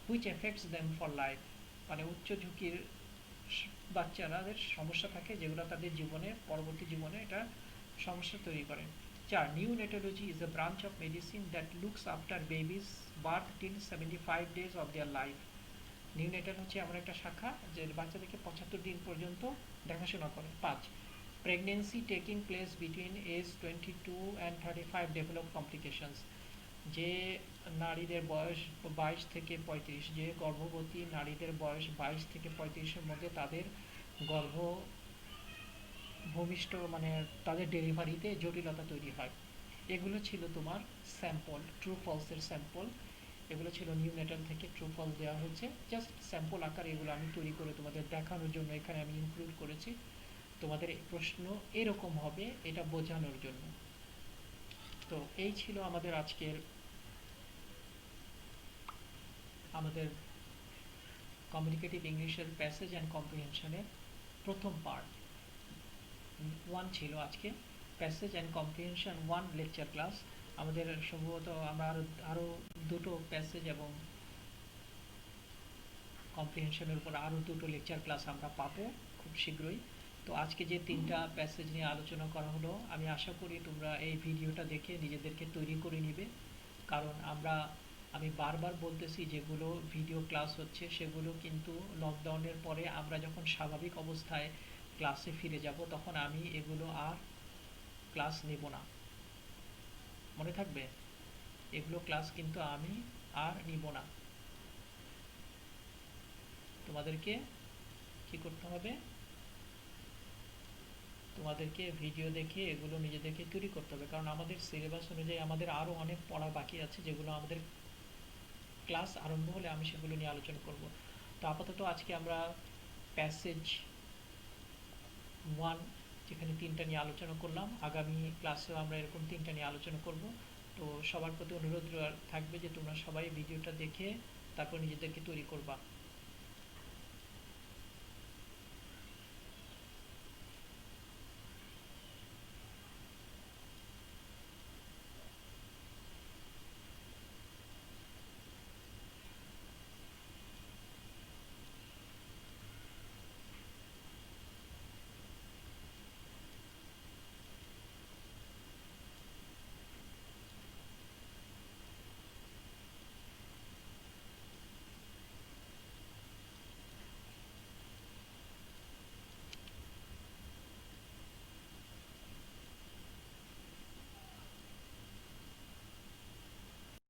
which affects them for life, মানে উচ্চ ঝুঁকির বাচ্চাদের সমস্যা থাকে যেগুলো তাদের জীবনে, পরবর্তী জীবনে এটা সমস্যা তৈরি করে। 4, neonatology is a branch of medicine that looks after babies birth till 75 days of their life. Neonatal হচ্ছে এমন একটা শাখা যে বাচ্চাদেরকে 75 দিন পর্যন্ত দেখাশোনা করে। 5, pregnancy taking place between age 22 and 35 develop complications, যে নারীদের বয়স 22 থেকে 35, যে গর্ভবতী নারীদের বয়স 22 থেকে 35-এর মধ্যে তাদের গর্ভ ভূমিষ্ঠ মানে তাদের ডেলিভারিতে জটিলতা তৈরি হয়। এগুলো ছিল তোমার স্যাম্পল, ট্রু ফলসের স্যাম্পল। এগুলো ছিল নিউনেটাল থেকে ট্রু ফলস দেওয়া হয়েছে, জাস্ট স্যাম্পল আকারে এগুলো আমি তৈরি করে তোমাদের দেখানোর জন্য এখানে আমি ইনক্লুড করেছি। তোমাদের এই প্রশ্ন এরকম হবে এটা বোঝানোর জন্য। তো এই ছিল আমাদের আজকের আমাদের কমিউনিকেটিভ ইংলিশের প্যাসেজ অ্যান্ড কম্প্রিহেনশনের প্রথম পার্ট 1 ছিল আজকে, passage and comprehension 1 lecture class. আমাদের সম্ভবত আমরা আরও 2টো প্যাসেজ এবং কম্প্রিহেনশনের উপর আরও 2টো লেকচার ক্লাস আমরা পাবো খুব শীঘ্রই। তো আজকে যে 3টা প্যাসেজ নিয়ে আলোচনা করা হলো, আমি আশা করি তোমরা এই ভিডিওটা দেখে নিজেদেরকে তৈরি করে নিবে। কারণ আমি বারবার বলতেছি, যেগুলো ভিডিও ক্লাস হচ্ছে সেগুলো কিন্তু লকডাউনের পরে আমরা যখন স্বাভাবিক অবস্থায় ক্লাসে ফিরে যাব, তখন আমি এগুলো আর ক্লাস নেব না, মনে থাকবে। এগুলো ক্লাস কিন্তু আমি আর নিব না। তোমাদেরকে কি করতে হবে? তোমাদেরকে ভিডিও দেখে এগুলো নিজেদেরকে তৈরি করতে হবে, কারণ আমাদের সিলেবাস অনুযায়ী আমাদের আরও অনেক পড়া বাকি আছে, যেগুলো আমাদের ক্লাস আরম্ভ হলে আমি সেগুলো নিয়ে আলোচনা করব। তো আপাতত আজকে আমরা প্যাসেজ 1, যেখানে তিনটা নিয়ে আলোচনা করলাম। আগামী ক্লাসেও আমরা এরকম তিনটা নিয়ে আলোচনা করব। তো সবার প্রতি অনুরোধ থাকবে যে তোমরা সবাই ভিডিওটা দেখে তারপর নিজেদেরকে তৈরি করবা।